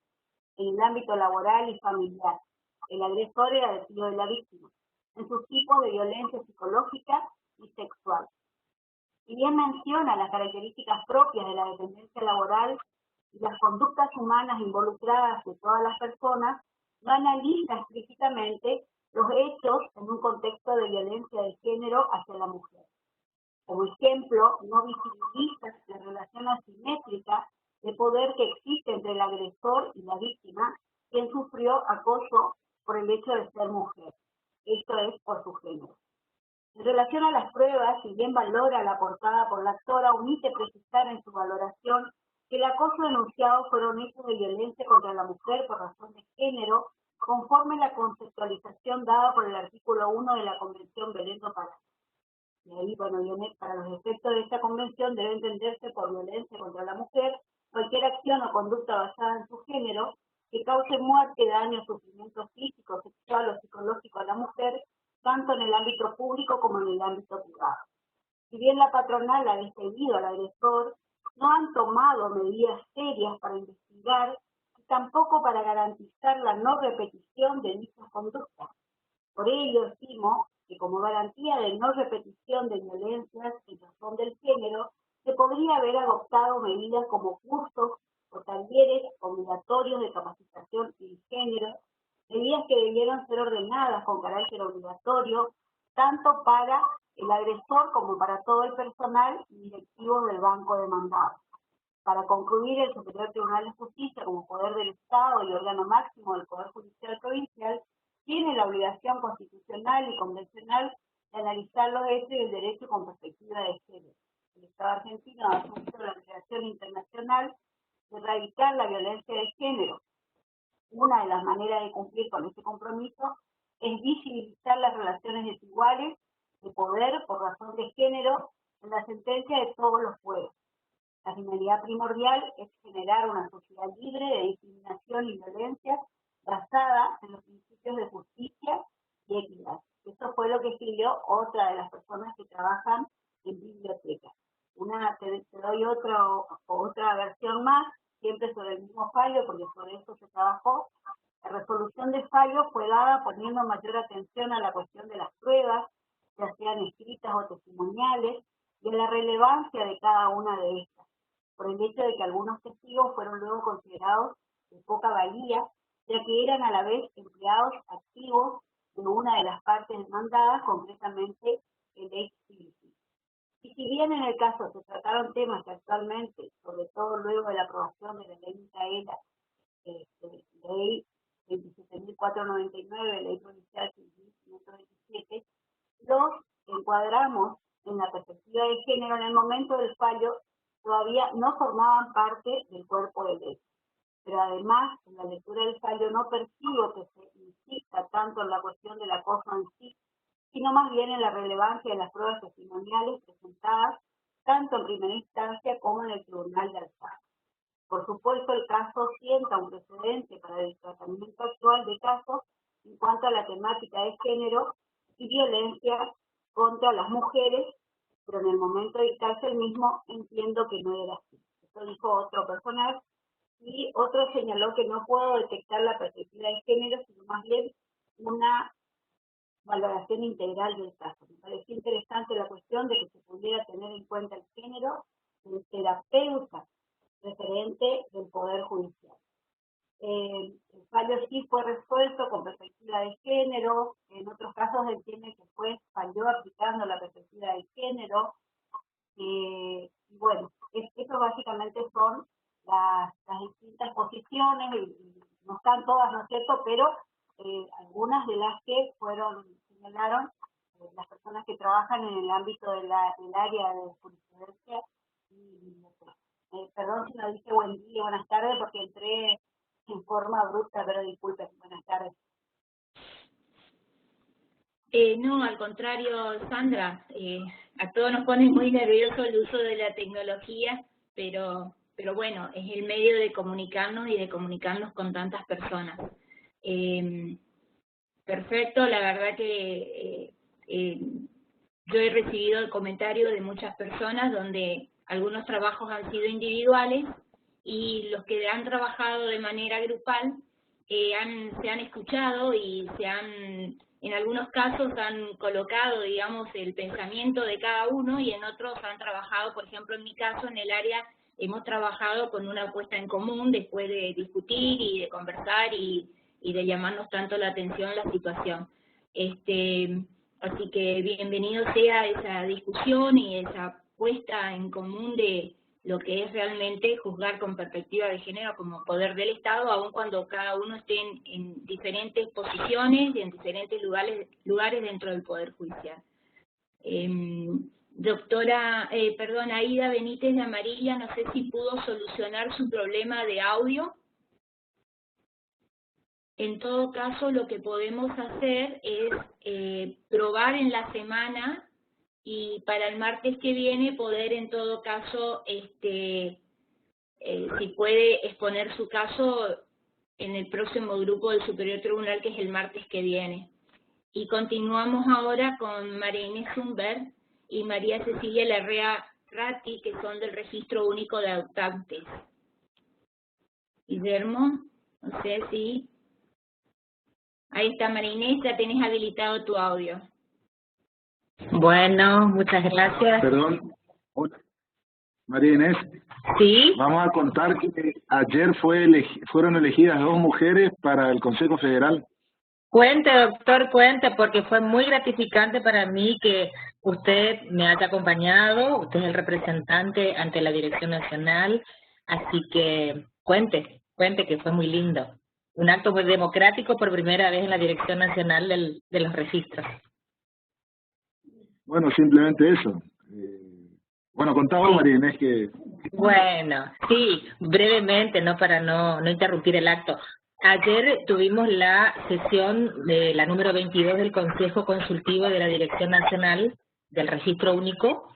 en el ámbito laboral y familiar. El agresor era el tío de la víctima, en sus tipos de violencia psicológica y sexual. Si bien menciona las características propias de la dependencia laboral y las conductas humanas involucradas de todas las personas, no analiza explícitamente los hechos en un contexto de violencia de género hacia la mujer. Como ejemplo, no visibiliza la relación asimétrica de poder que existe entre el agresor y la víctima, quien sufrió acoso por el hecho de ser mujer. Esto es por su género. En relación a las pruebas, si bien valora la aportada por la actora, omite precisar en su valoración que el acoso denunciado fueron hechos de violencia contra la mujer por razón de género, conforme la conceptualización dada por el artículo 1 de la Convención Belén do Pará. Y ahí, bueno, para los efectos de esta convención debe entenderse por violencia contra la mujer cualquier acción o conducta basada en su género que cause muerte, daño, sufrimiento físico, sexual o psicológico a la mujer, tanto en el ámbito público como en el ámbito privado. Si bien la patronal ha despedido al agresor, no han tomado medidas serias para investigar y tampoco para garantizar la no repetición de dichas conductas. Por ello, estimo que como garantía de no repetición de violencias en razón del género, se podría haber adoptado medidas como cursos o talleres obligatorios de capacitación en género, medidas que debieron ser ordenadas con carácter obligatorio, tanto para el agresor como para todo el personal y directivos del banco demandado. Para concluir, el Superior Tribunal de Justicia, como poder del Estado y órgano máximo del Poder Judicial Provincial, tiene la obligación constitucional y convencional de analizar los hechos y el derecho con perspectiva de género. El Estado argentino ha asumido la obligación internacional de erradicar la violencia de género. Una de las maneras de cumplir con este compromiso es visibilizar las relaciones desiguales de poder por razón de género en la sentencia de todos los pueblos. La finalidad primordial es generar una sociedad libre de discriminación y violencia basada en los principios de justicia y equidad. Eso fue lo que escribió otra de las personas que trabajan en biblioteca. Te doy otra versión más, siempre sobre el mismo fallo, porque sobre eso se trabajó. La resolución de fallo fue dada poniendo mayor atención a la cuestión de las pruebas, ya sean escritas o testimoniales, y a la relevancia de cada una de estas, por el hecho de que algunos testigos fueron luego considerados de poca valía, ya que eran a la vez empleados activos de una de las partes demandadas, concretamente el ex civil. Y si bien en el caso se trataron temas que actualmente, sobre todo luego de la aprobación de la ley Micaela, ley 27.499, ley provincial 527, los encuadramos en la perspectiva de género en el momento del fallo, todavía no formaban parte del cuerpo de ley. Pero además, en la lectura del fallo no percibo que se insista tanto en la cuestión del acoso en sí, sino más bien en la relevancia de las pruebas testimoniales presentadas tanto en primera instancia como en el tribunal de alzada. Por supuesto, el caso sienta un precedente para el tratamiento actual de casos en cuanto a la temática de género y violencia contra las mujeres, pero en el momento de dictarse el mismo entiendo que no era así. Eso dijo otro personaje. Y otro señaló que no puedo detectar la perspectiva de género, sino más bien una valoración integral del caso. Me pareció interesante la cuestión de que se pudiera tener en cuenta el género del terapeuta referente del Poder Judicial. El fallo sí fue resuelto con perspectiva de género, en otros casos entienden que falló aplicando la perspectiva de género, Bueno, eso básicamente son las distintas posiciones, y no están todas, ¿no es cierto?, pero algunas de las que señalaron las personas que trabajan en el ámbito del área de jurisprudencia. Perdón si no dije buen día, buenas tardes, porque entré en forma brusca, pero disculpen, buenas tardes. No, al contrario, Sandra, a todos nos pone muy nervioso el uso de la tecnología, pero bueno, es el medio de comunicarnos y de comunicarnos con tantas personas. Perfecto, la verdad que yo he recibido el comentario de muchas personas donde algunos trabajos han sido individuales y los que han trabajado de manera grupal se han escuchado y en algunos casos han colocado, digamos, el pensamiento de cada uno, y en otros han trabajado, por ejemplo, en mi caso, en el área, hemos trabajado con una puesta en común después de discutir y de conversar y de llamarnos tanto la atención la situación. Así que bienvenido sea esa discusión y esa puesta en común de lo que es realmente juzgar con perspectiva de género como poder del Estado, aun cuando cada uno esté en diferentes posiciones y en diferentes lugares dentro del Poder Judicial. Doctora, Aida Benítez de Amarilla, no sé si pudo solucionar su problema de audio. En todo caso, lo que podemos hacer es probar en la semana y para el martes que viene poder en todo caso, si puede exponer su caso en el próximo grupo del Superior Tribunal, que es el martes que viene. Y continuamos ahora con María Inés Zumber y María Cecilia Larrea Ratti, que son del Registro Único de Adoptantes. Guillermo, no sé si... Ahí está, María Inés, ya tenés habilitado tu audio. Bueno, muchas gracias. Perdón. Hola. María Inés. Sí. Vamos a contar que ayer fueron elegidas 2 mujeres para el Consejo Federal. Cuente, doctor, cuente, porque fue muy gratificante para mí que usted me haya acompañado. Usted es el representante ante la Dirección Nacional, así que cuente que fue muy lindo. Un acto muy democrático por primera vez en la Dirección Nacional de los Registros. Bueno, simplemente eso. Bueno, contaba sí. María Inés que... Bueno, sí, brevemente, no para no interrumpir el acto. Ayer tuvimos la sesión de la número 22 del Consejo Consultivo de la Dirección Nacional del Registro Único.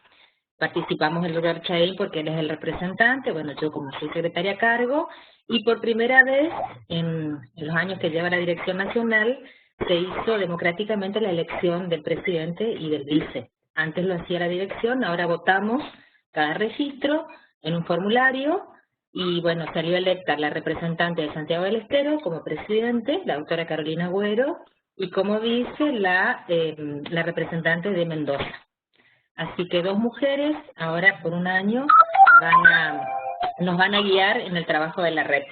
Participamos el doctor Chaín porque él es el representante, bueno, yo como soy secretaria a cargo, y por primera vez en los años que lleva la Dirección Nacional se hizo democráticamente la elección del presidente y del vice. Antes lo hacía la dirección, ahora votamos cada registro en un formulario y bueno, salió electa la representante de Santiago del Estero como presidente, la doctora Carolina Agüero, y como vice la representante de Mendoza. Así que 2 mujeres ahora por un año nos van a guiar en el trabajo de la red.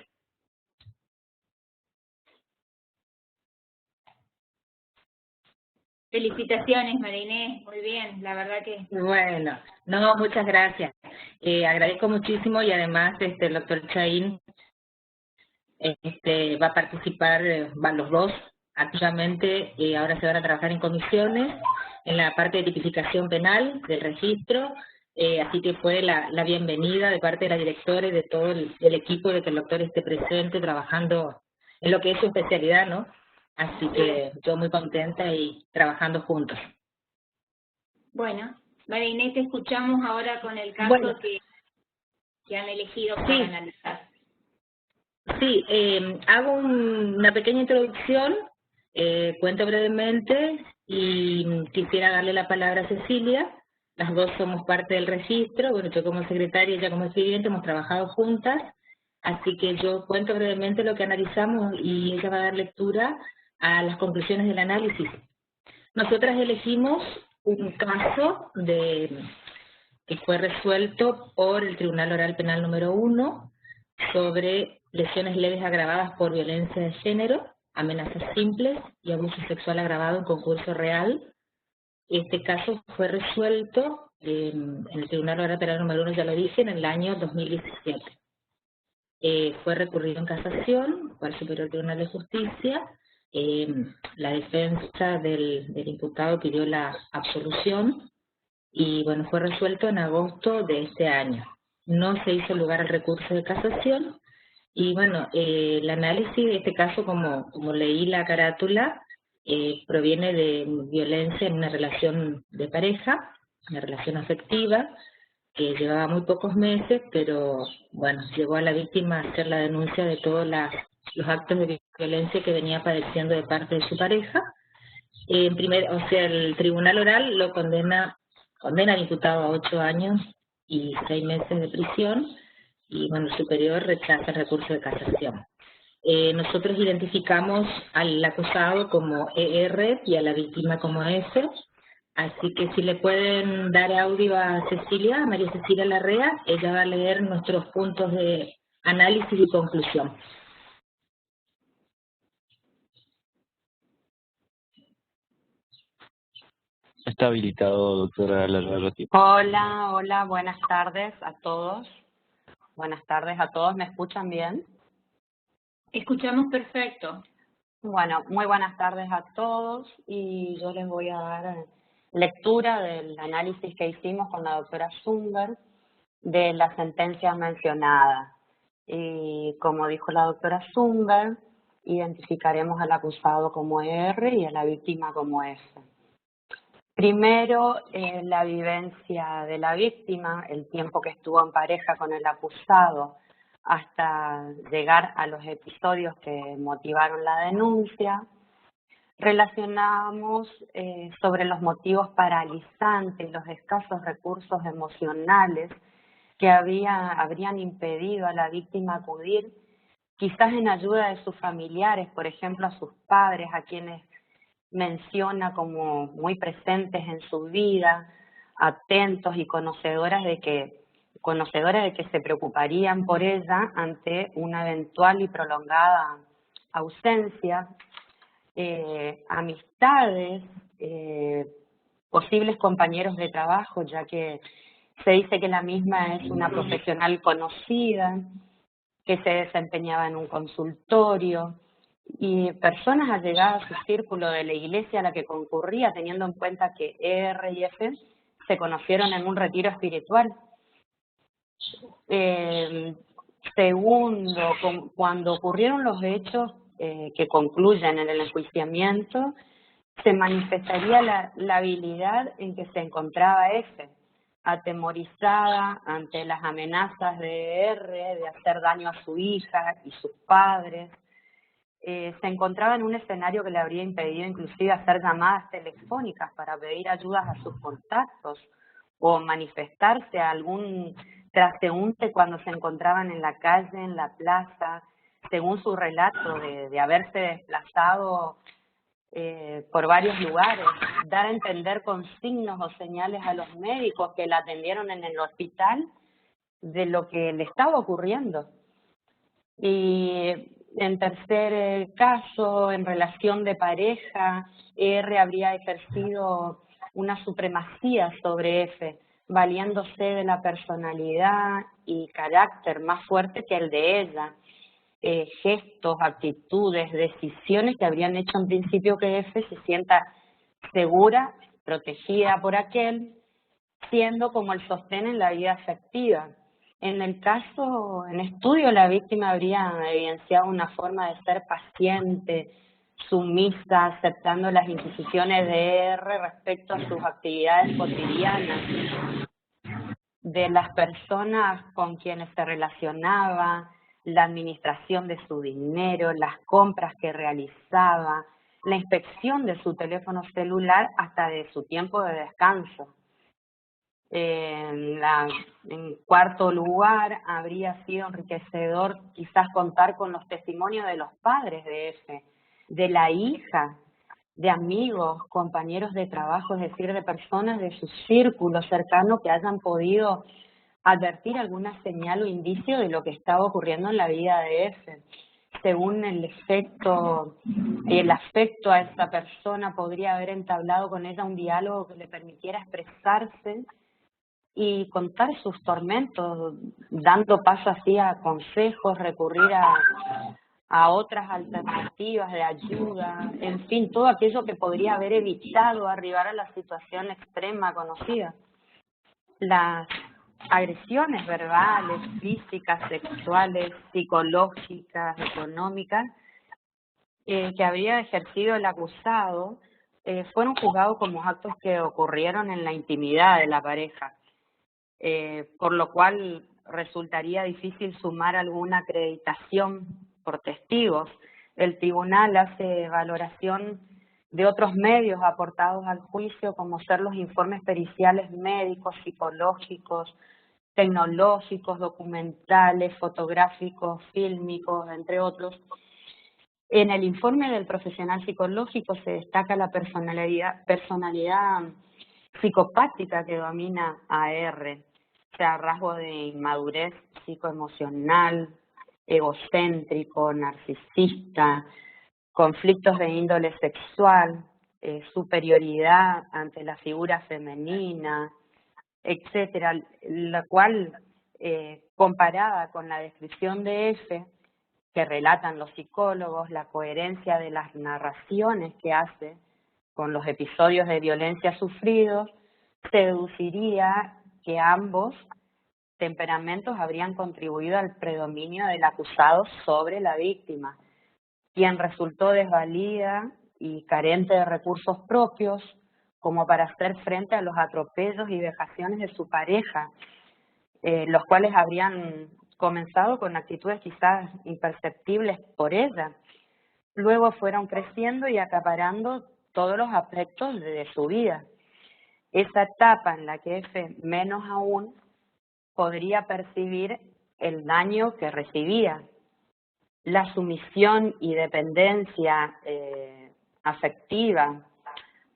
Felicitaciones, María Inés, muy bien, la verdad que... Bueno, no, muchas gracias. Agradezco muchísimo y además el doctor Chaín va a participar, van los 2 activamente, ahora se van a trabajar en comisiones, en la parte de tipificación penal del registro, así que fue la bienvenida de parte de la directora y de todo el equipo de que el doctor esté presente trabajando en lo que es su especialidad, ¿no? Así que yo muy contenta y trabajando juntos. Bueno, María Inés, te escuchamos ahora con el caso que han elegido para analizar. Sí, hago una pequeña introducción, cuento brevemente y quisiera darle la palabra a Cecilia. Las 2 somos parte del registro, bueno, yo como secretaria y ella como escribiente hemos trabajado juntas, así que yo cuento brevemente lo que analizamos y ella va a dar lectura a las conclusiones del análisis. Nosotras elegimos un caso que fue resuelto por el Tribunal Oral Penal número 1 sobre lesiones leves agravadas por violencia de género, amenazas simples y abuso sexual agravado en concurso real. Este caso fue resuelto en el Tribunal Oral Penal número 1, ya lo dije, en el año 2017. Fue recurrido en casación por el Superior Tribunal de Justicia. La defensa del imputado pidió la absolución y bueno, fue resuelto en agosto de este año. No se hizo lugar al recurso de casación y bueno, el análisis de este caso, como leí la carátula, proviene de violencia en una relación de pareja, una relación afectiva, que llevaba muy pocos meses, pero bueno, llevó a la víctima a hacer la denuncia de todos los actos de violencia que venía padeciendo de parte de su pareja. El Tribunal Oral lo condena al imputado a 8 años y 6 meses de prisión, y bueno, el superior rechaza el recurso de casación. Nosotros identificamos al acusado como ER y a la víctima como S, así que si le pueden dar audio a María Cecilia Larrea, ella va a leer nuestros puntos de análisis y conclusión. Está habilitado, doctora Larrea. Hola, buenas tardes a todos. Buenas tardes a todos, ¿me escuchan bien? Escuchamos perfecto. Bueno, muy buenas tardes a todos y yo les voy a dar lectura del análisis que hicimos con la doctora Zumber de la sentencia mencionada. Y como dijo la doctora Zumber, identificaremos al acusado como R y a la víctima como S. Primero, la vivencia de la víctima, el tiempo que estuvo en pareja con el acusado hasta llegar a los episodios que motivaron la denuncia. Relacionamos sobre los motivos paralizantes, los escasos recursos emocionales que habrían impedido a la víctima acudir, quizás en ayuda de sus familiares, por ejemplo a sus padres, a quienes menciona como muy presentes en su vida, atentos y conocedores de que se preocuparían por ella ante una eventual y prolongada ausencia, amistades, posibles compañeros de trabajo, ya que se dice que la misma es una profesional conocida, que se desempeñaba en un consultorio, y personas allegadas a su círculo de la iglesia a la que concurría, teniendo en cuenta que R y F se conocieron en un retiro espiritual. Segundo, cuando ocurrieron los hechos que concluyen en el enjuiciamiento, se manifestaría la habilidad en que se encontraba F, atemorizada ante las amenazas de R de hacer daño a su hija y sus padres. Se encontraba en un escenario que le habría impedido inclusive hacer llamadas telefónicas para pedir ayudas a sus contactos o manifestarse a algún transeúnte cuando se encontraban en la calle, en la plaza, según su relato de haberse desplazado por varios lugares, dar a entender con signos o señales a los médicos que la atendieron en el hospital de lo que le estaba ocurriendo. Y en tercer caso, en relación de pareja, R habría ejercido una supremacía sobre F, valiéndose de la personalidad y carácter más fuerte que el de ella. Gestos, actitudes, decisiones que habrían hecho en principio que F se sienta segura, protegida por aquel, siendo como el sostén en la vida afectiva. En el caso en estudio, la víctima habría evidenciado una forma de ser paciente, sumisa, aceptando las inquisiciones de R respecto a sus actividades cotidianas, de las personas con quienes se relacionaba, la administración de su dinero, las compras que realizaba, la inspección de su teléfono celular hasta de su tiempo de descanso. En cuarto lugar, habría sido enriquecedor quizás contar con los testimonios de los padres de F, de la hija, de amigos, compañeros de trabajo, es decir, de personas de su círculo cercano que hayan podido advertir alguna señal o indicio de lo que estaba ocurriendo en la vida de F. Según el efecto y el afecto a esta persona, podría haber entablado con ella un diálogo que le permitiera expresarse y contar sus tormentos, dando paso así a consejos, recurrir a otras alternativas de ayuda, en fin, todo aquello que podría haber evitado arribar a la situación extrema conocida. Las agresiones verbales, físicas, sexuales, psicológicas, económicas, que habría ejercido el acusado, fueron juzgados como actos que ocurrieron en la intimidad de la pareja, por lo cual resultaría difícil sumar alguna acreditación por testigos. El tribunal hace valoración de otros medios aportados al juicio, como ser los informes periciales médicos, psicológicos, tecnológicos, documentales, fotográficos, fílmicos, entre otros. En el informe del profesional psicológico se destaca la personalidad psicopática que domina a R, o sea, rasgo de inmadurez psicoemocional, egocéntrico, narcisista, conflictos de índole sexual, superioridad ante la figura femenina, etcétera, la cual, comparada con la descripción de F, que relatan los psicólogos, la coherencia de las narraciones que hace con los episodios de violencia sufridos, se deduciría que ambos temperamentos habrían contribuido al predominio del acusado sobre la víctima, quien resultó desvalida y carente de recursos propios como para hacer frente a los atropellos y vejaciones de su pareja, los cuales habrían comenzado con actitudes quizás imperceptibles por ella. Luego fueron creciendo y acaparando todos los aspectos de su vida. Esa etapa en la que F, menos aún, podría percibir el daño que recibía. La sumisión y dependencia afectiva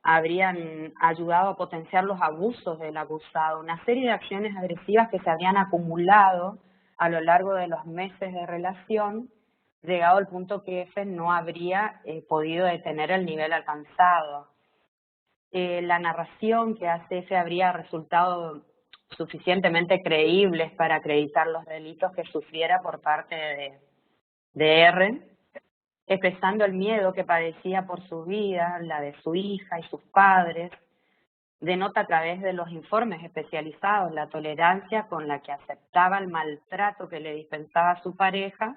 habrían ayudado a potenciar los abusos del acusado, una serie de acciones agresivas que se habían acumulado a lo largo de los meses de relación, llegado al punto que F no habría podido detener el nivel alcanzado. La narración que hace F habría resultado suficientemente creíbles para acreditar los delitos que sufriera por parte de R, expresando el miedo que padecía por su vida, la de su hija y sus padres. Denota a través de los informes especializados la tolerancia con la que aceptaba el maltrato que le dispensaba a su pareja,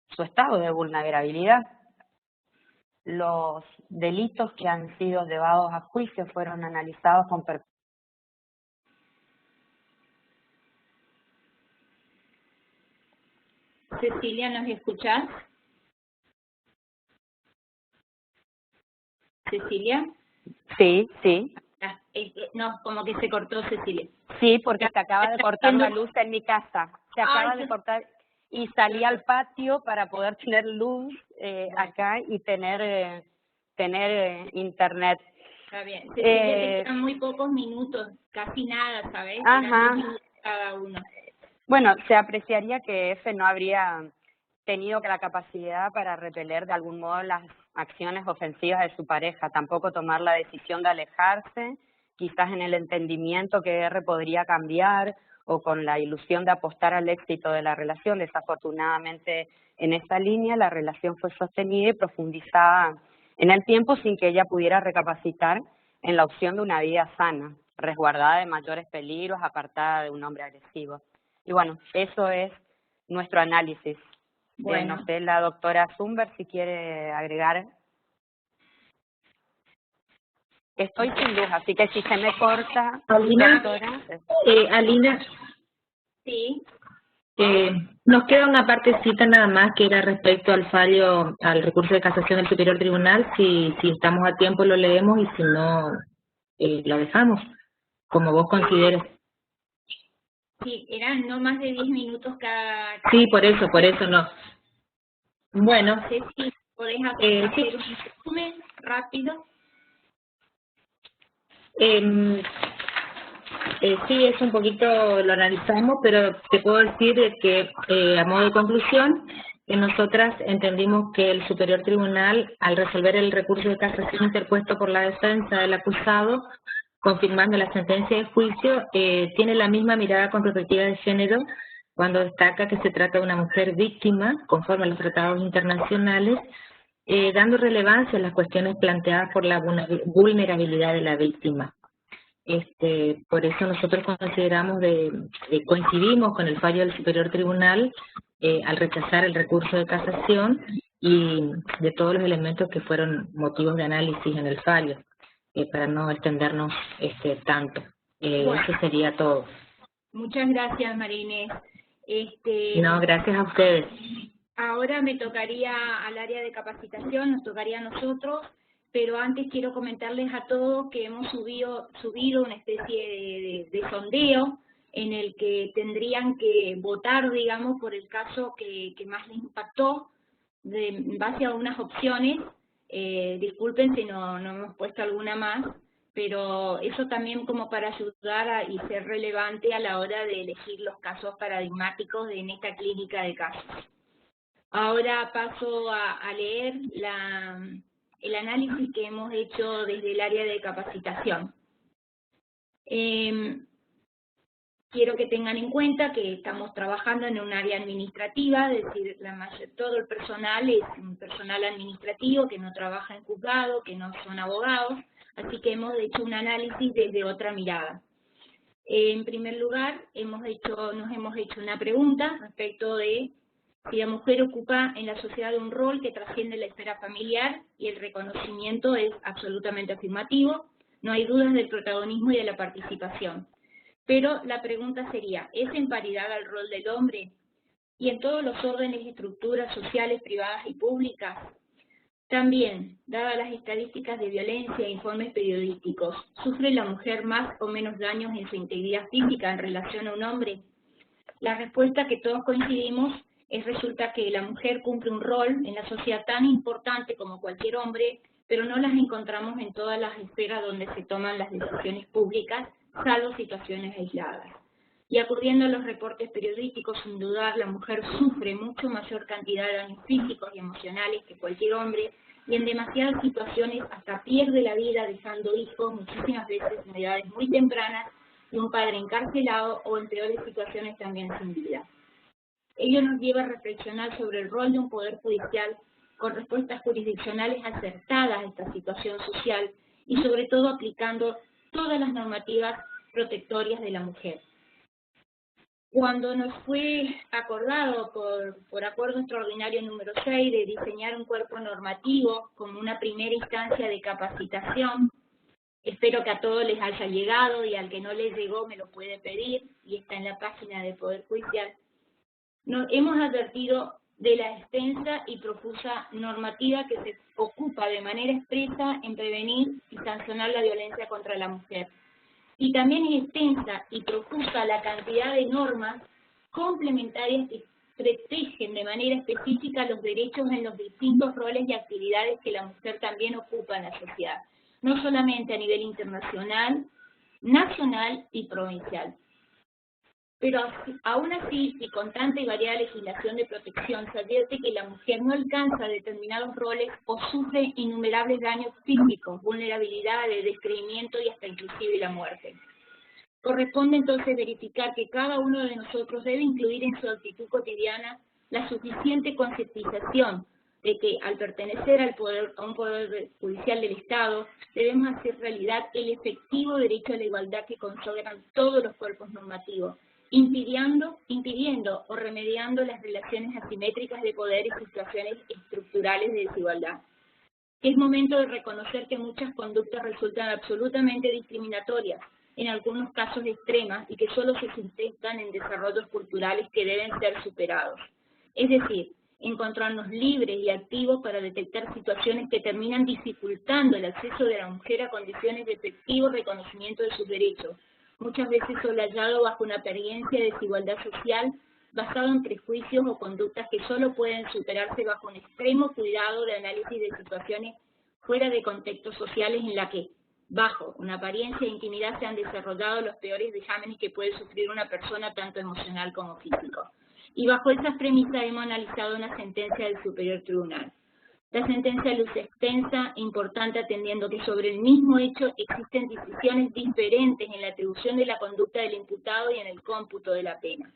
su estado de vulnerabilidad. Los delitos que han sido llevados a juicio fueron analizados con Cecilia, ¿nos escuchás? ¿Cecilia? Sí, sí. No, como que se cortó Cecilia. Sí, porque se acaba de cortar la luz en mi casa. Se acaba de cortar y salí al patio para poder tener luz acá y tener internet. Está bien. Cecilia, te quedan muy pocos minutos, casi nada, ¿sabes? Ajá. Cada uno. Bueno, se apreciaría que F no habría tenido la capacidad para repeler de algún modo las acciones ofensivas de su pareja, tampoco tomar la decisión de alejarse, quizás en el entendimiento que R podría cambiar o con la ilusión de apostar al éxito de la relación. Desafortunadamente, en esta línea la relación fue sostenida y profundizada en el tiempo sin que ella pudiera recapacitar en la opción de una vida sana, resguardada de mayores peligros, apartada de un hombre agresivo. Y bueno, eso es nuestro análisis. Bueno. No sé, la doctora Zumber, si quiere agregar. Estoy sin luz, así que si se me corta, Alina, doctora. Alina, Sí. nos queda una partecita nada más que era respecto al fallo, al recurso de casación del Superior Tribunal. Si estamos a tiempo lo leemos y si no, lo dejamos, como vos consideres. Sí, eran no más de 10 minutos cada... Sí, por eso no. Bueno. No sé si podés sí. hacer un resumen rápido. Sí, es un poquito, lo analizamos, pero te puedo decir que a modo de conclusión, que nosotras entendimos que el Superior Tribunal, al resolver el recurso de casación interpuesto por la defensa del acusado, confirmando la sentencia de juicio, tiene la misma mirada con perspectiva de género cuando destaca que se trata de una mujer víctima, conforme a los tratados internacionales, dando relevancia a las cuestiones planteadas por la vulnerabilidad de la víctima. Por eso nosotros consideramos coincidimos con el fallo del Superior Tribunal al rechazar el recurso de casación y de todos los elementos que fueron motivos de análisis en el fallo, para no extendernos tanto. Bueno, eso sería todo. Muchas gracias, María Inés. No, gracias a ustedes. Ahora me tocaría al área de capacitación, nos tocaría a nosotros, pero antes quiero comentarles a todos que hemos subido una especie de sondeo en el que tendrían que votar, digamos, por el caso que más les impactó, en base a unas opciones. Disculpen si no hemos puesto alguna más, pero eso también como para ayudar y ser relevante a la hora de elegir los casos paradigmáticos en esta clínica de casos. Ahora paso a leer el análisis que hemos hecho desde el área de capacitación. Quiero que tengan en cuenta que estamos trabajando en un área administrativa, es decir, todo el personal es un personal administrativo que no trabaja en juzgado, que no son abogados, así que hemos hecho un análisis desde otra mirada. En primer lugar, nos hemos hecho una pregunta respecto de si la mujer ocupa en la sociedad un rol que trasciende la esfera familiar, y el reconocimiento es absolutamente afirmativo, no hay dudas del protagonismo y de la participación. Pero la pregunta sería, ¿es en paridad al rol del hombre? Y en todos los órdenes y estructuras sociales, privadas y públicas. También, dadas las estadísticas de violencia e informes periodísticos, ¿sufre la mujer más o menos daños en su integridad física en relación a un hombre? La respuesta que todos coincidimos resulta que la mujer cumple un rol en la sociedad tan importante como cualquier hombre, pero no las encontramos en todas las esferas donde se toman las decisiones públicas, salvo situaciones aisladas. Y acudiendo a los reportes periodísticos, sin dudar, la mujer sufre mucho mayor cantidad de daños físicos y emocionales que cualquier hombre, y en demasiadas situaciones hasta pierde la vida dejando hijos, muchísimas veces en edades muy tempranas, y un padre encarcelado o en peores situaciones también sin vida. Ello nos lleva a reflexionar sobre el rol de un poder judicial con respuestas jurisdiccionales acertadas a esta situación social y sobre todo aplicando todas las normativas protectorias de la mujer. Cuando nos fue acordado por acuerdo extraordinario número 6 de diseñar un cuerpo normativo como una primera instancia de capacitación, espero que a todos les haya llegado y al que no les llegó me lo puede pedir y está en la página del Poder Judicial. Hemos advertido de la extensa y profusa normativa que se ocupa de manera expresa en prevenir y sancionar la violencia contra la mujer. Y también es extensa y profusa la cantidad de normas complementarias que protegen de manera específica los derechos en los distintos roles y actividades que la mujer también ocupa en la sociedad, no solamente a nivel internacional, nacional y provincial. Pero aún así, y con tanta y variada legislación de protección, se advierte que la mujer no alcanza determinados roles o sufre innumerables daños físicos, vulnerabilidades, descreimiento y hasta inclusive la muerte. Corresponde entonces verificar que cada uno de nosotros debe incluir en su actitud cotidiana la suficiente concientización de que al pertenecer a un poder judicial del Estado, debemos hacer realidad el efectivo derecho a la igualdad que consagran todos los cuerpos normativos, impidiendo o remediando las relaciones asimétricas de poder y situaciones estructurales de desigualdad. Es momento de reconocer que muchas conductas resultan absolutamente discriminatorias, en algunos casos extremas, y que solo se sustentan en desarrollos culturales que deben ser superados. Es decir, encontrarnos libres y activos para detectar situaciones que terminan dificultando el acceso de la mujer a condiciones de efectivo reconocimiento de sus derechos, muchas veces solayado bajo una apariencia de desigualdad social basado en prejuicios o conductas que solo pueden superarse bajo un extremo cuidado de análisis de situaciones fuera de contextos sociales en la que, bajo una apariencia de intimidad, se han desarrollado los peores vejámenes que puede sufrir una persona, tanto emocional como físico. Y bajo esas premisas hemos analizado una sentencia del Superior Tribunal. La sentencia luce extensa e importante, atendiendo que sobre el mismo hecho existen decisiones diferentes en la atribución de la conducta del imputado y en el cómputo de la pena.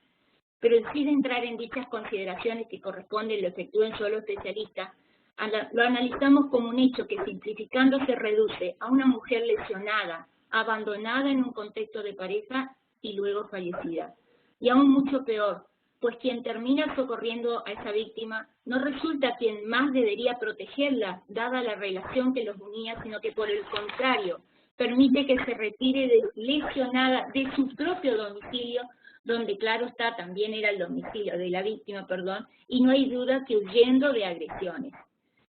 Pero decide entrar en dichas consideraciones que corresponden lo efectúen solo especialistas, lo analizamos como un hecho que, simplificando, se reduce a una mujer lesionada, abandonada en un contexto de pareja y luego fallecida. Y aún mucho peor, pues quien termina socorriendo a esa víctima no resulta quien más debería protegerla, dada la relación que los unía, sino que por el contrario, permite que se retire lesionada de su propio domicilio, donde claro está, también era el domicilio de la víctima, y no hay duda que huyendo de agresiones.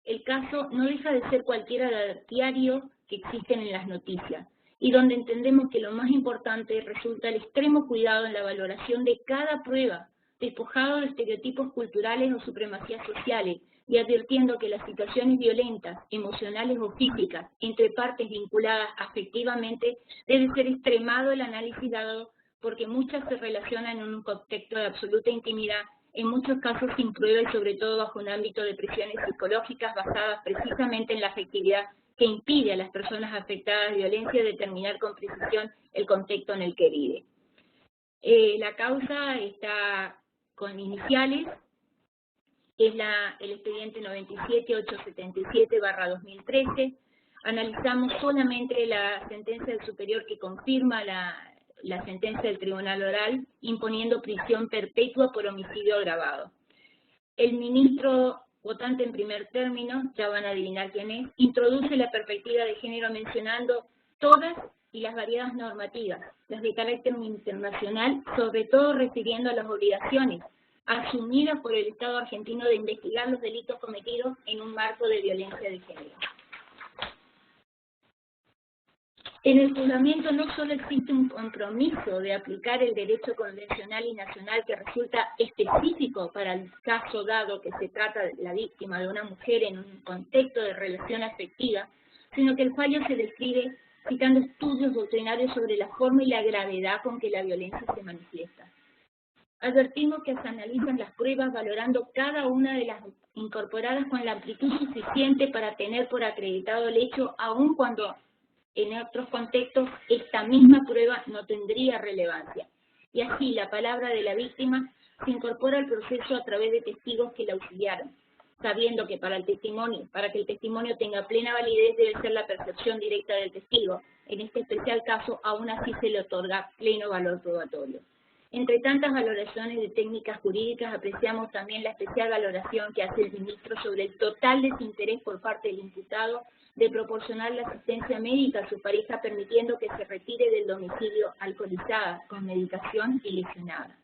El caso no deja de ser cualquiera de diario que existen en las noticias, y donde entendemos que lo más importante resulta el extremo cuidado en la valoración de cada prueba, despojado de estereotipos culturales o supremacías sociales, y advirtiendo que las situaciones violentas, emocionales o físicas, entre partes vinculadas afectivamente, debe ser extremado el análisis dado porque muchas se relacionan en un contexto de absoluta intimidad, en muchos casos sin prueba y sobre todo bajo un ámbito de presiones psicológicas basadas precisamente en la afectividad que impide a las personas afectadas de violencia determinar con precisión el contexto en el que vive. La causa está con iniciales, es el expediente 97877/2013. Analizamos solamente la sentencia del superior que confirma la sentencia del tribunal oral, imponiendo prisión perpetua por homicidio agravado. El ministro votante en primer término, ya van a adivinar quién es, introduce la perspectiva de género mencionando todas y las variadas normativas, las de carácter internacional, sobre todo refiriendo a las obligaciones asumidas por el Estado argentino de investigar los delitos cometidos en un marco de violencia de género. En el fundamento no solo existe un compromiso de aplicar el derecho convencional y nacional que resulta específico para el caso dado que se trata de la víctima de una mujer en un contexto de relación afectiva, sino que el fallo se describe citando estudios doctrinarios sobre la forma y la gravedad con que la violencia se manifiesta. Advertimos que se analizan las pruebas valorando cada una de las incorporadas con la amplitud suficiente para tener por acreditado el hecho, aun cuando en otros contextos esta misma prueba no tendría relevancia. Y así la palabra de la víctima se incorpora al proceso a través de testigos que la auxiliaron, sabiendo que para que el testimonio tenga plena validez debe ser la percepción directa del testigo. En este especial caso, aún así se le otorga pleno valor probatorio. Entre tantas valoraciones de técnicas jurídicas, apreciamos también la especial valoración que hace el ministro sobre el total desinterés por parte del imputado de proporcionar la asistencia médica a su pareja, permitiendo que se retire del domicilio alcoholizada, con medicación y lesionada.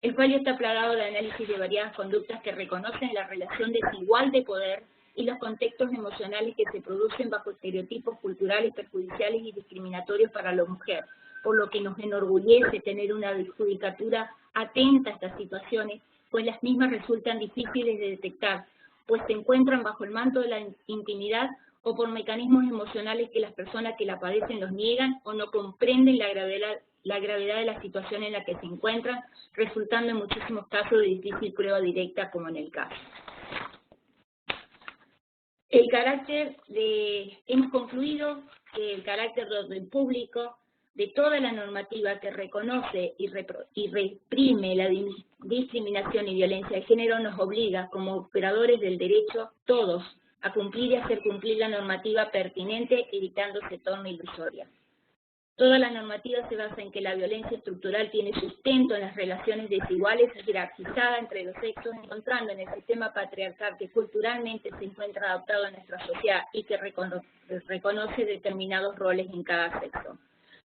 El fallo está plagado de análisis de variadas conductas que reconocen la relación desigual de poder y los contextos emocionales que se producen bajo estereotipos culturales perjudiciales y discriminatorios para la mujer, por lo que nos enorgullece tener una judicatura atenta a estas situaciones, pues las mismas resultan difíciles de detectar, pues se encuentran bajo el manto de la intimidad o por mecanismos emocionales que las personas que la padecen los niegan o no comprenden la gravedad de la situación en la que se encuentran, resultando en muchísimos casos de difícil prueba directa, como en el caso. Hemos concluido que el carácter de orden público de toda la normativa que reconoce y reprime la discriminación y violencia de género nos obliga, como operadores del derecho, todos, a cumplir y hacer cumplir la normativa pertinente, evitando se torne ilusoria. Toda la normativa se basa en que la violencia estructural tiene sustento en las relaciones desiguales jerarquizadas entre los sexos, encontrando en el sistema patriarcal que culturalmente se encuentra adaptado en nuestra sociedad y que reconoce determinados roles en cada sexo.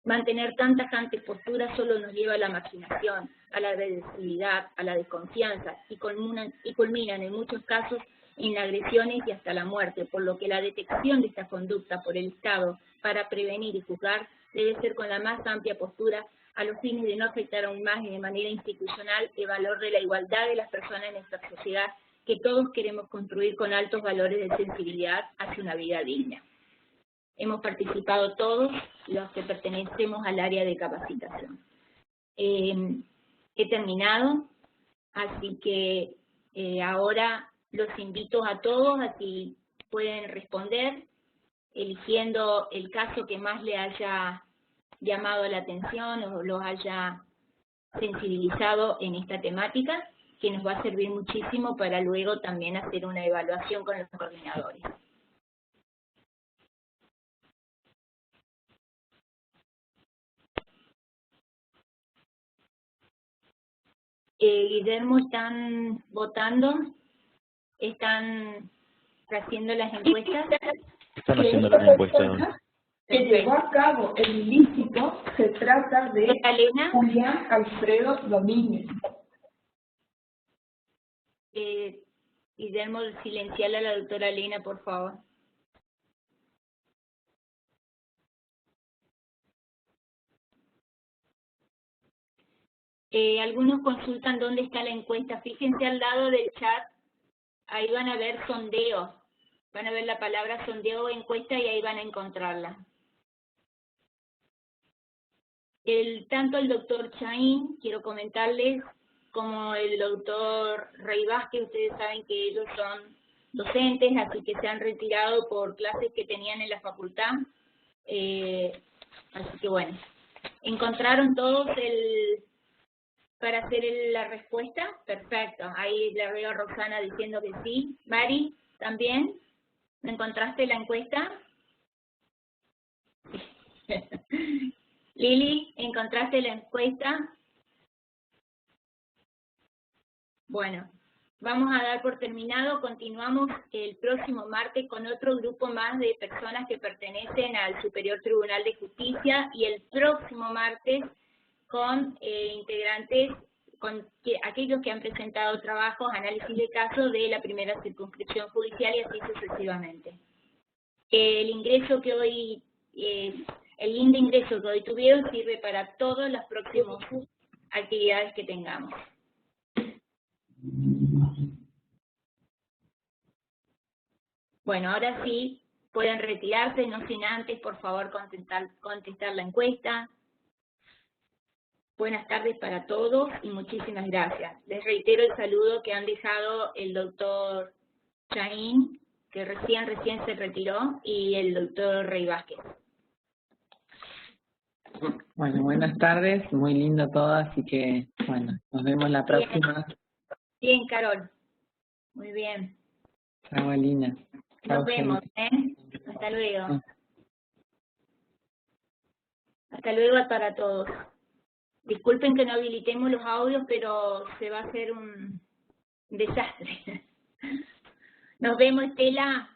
Mantener tan tajantes posturas solo nos lleva a la marginación, a la agresividad, a la desconfianza y culminan en muchos casos en agresiones y hasta la muerte, por lo que la detección de esta conducta por el Estado para prevenir y juzgar debe ser con la más amplia postura a los fines de no afectar aún más y de manera institucional el valor de la igualdad de las personas en nuestra sociedad que todos queremos construir con altos valores de sensibilidad hacia una vida digna. Hemos participado todos los que pertenecemos al área de capacitación. He terminado, así que ahora los invito a todos a si pueden responder, eligiendo el caso que más le haya llamado la atención o los haya sensibilizado en esta temática, que nos va a servir muchísimo para luego también hacer una evaluación con los coordinadores. Guillermo, ¿están votando? ¿Están haciendo las encuestas? Están haciendo las encuestas. Que llevó a cabo el ilícito se trata de Julián Alfredo Domínguez. Guillermo, silenciarle a la doctora Elena, por favor. Algunos consultan dónde está la encuesta. Fíjense al lado del chat, ahí van a ver sondeos. Van a ver la palabra sondeo o encuesta y ahí van a encontrarla. Tanto el doctor Chaín, quiero comentarles, como el doctor Rey Vázquez, ustedes saben que ellos son docentes, así que se han retirado por clases que tenían en la facultad. Así que bueno, ¿encontraron todos para hacer la respuesta? Perfecto, ahí le veo a Roxana diciendo que sí. Mari, ¿también? ¿No encontraste la encuesta? Lili, ¿encontraste la encuesta? Bueno, vamos a dar por terminado. Continuamos el próximo martes con otro grupo más de personas que pertenecen al Superior Tribunal de Justicia y el próximo martes con integrantes, con aquellos que han presentado trabajos, análisis de casos de la primera circunscripción judicial y así sucesivamente. El ingreso que hoy, el link de ingreso que hoy tuvieron sirve para todas las próximas actividades que tengamos. Bueno, ahora sí, pueden retirarse, no sin antes, por favor, contestar la encuesta. Buenas tardes para todos y muchísimas gracias. Les reitero el saludo que han dejado el doctor Chaín, que recién se retiró, y el doctor Rey Vázquez. Bueno, buenas tardes, muy lindo todo, así que, bueno, nos vemos la próxima. Bien, Carol. Muy bien. Chao, Alina. Nos vemos, Hasta luego. Hasta luego para todos. Disculpen que no habilitemos los audios, pero se va a hacer un desastre. Nos vemos, Estela.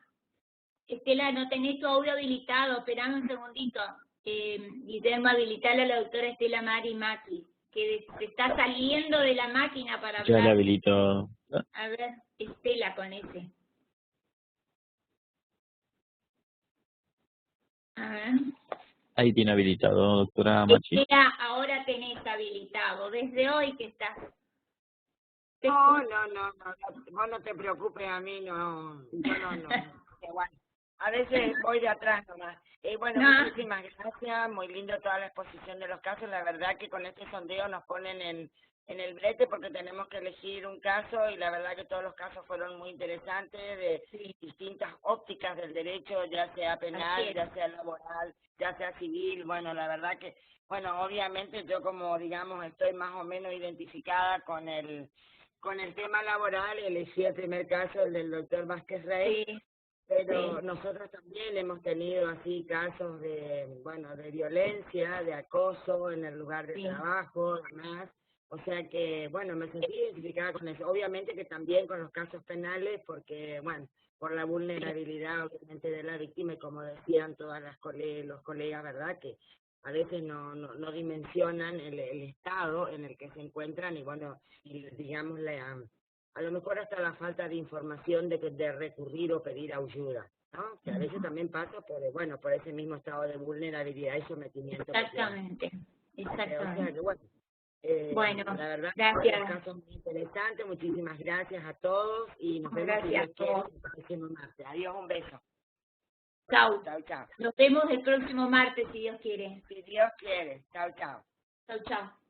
Estela, no tenés tu audio habilitado, esperame un segundito. Guillermo, habilitarle a la doctora Estela Mari Maki, que se está saliendo de la máquina para hablar. Ya le habilito. A ver, Estela con ese. A ver. Ahí tiene habilitado, doctora Machi. Estela, ahora tenés habilitado, desde hoy que estás. No, vos no te preocupes, a mí no. Igual. A veces voy de atrás nomás. Bueno, muchísimas gracias, muy lindo toda la exposición de los casos. La verdad que con este sondeo nos ponen en el brete porque tenemos que elegir un caso y la verdad que todos los casos fueron muy interesantes de distintas ópticas del derecho, ya sea penal, ya sea laboral, ya sea civil. Bueno, la verdad que, bueno, obviamente yo como, digamos, estoy más o menos identificada con el tema laboral, elegí el primer caso, el del doctor Vázquez Rey. Sí. Pero nosotros también hemos tenido así casos de, bueno, de violencia, de acoso en el lugar de trabajo, demás. O sea que, bueno, me sentí identificada con eso. Obviamente que también con los casos penales, porque, bueno, por la vulnerabilidad, obviamente, de la víctima, y como decían todas los colegas, ¿verdad?, que a veces no dimensionan el estado en el que se encuentran y, bueno, y digamos, a lo mejor hasta la falta de información de recurrir o pedir ayuda, ¿no? Que a veces también pasa por ese mismo estado de vulnerabilidad y sometimiento. Exactamente, exactamente. O sea que, bueno, la verdad, gracias. Un caso muy interesante, muchísimas gracias a todos y nos vemos el próximo martes. Adiós, un beso. Chao. Chao, chao. Nos vemos el próximo martes, si Dios quiere. Si Dios quiere. Chao, chao. Chao, chao.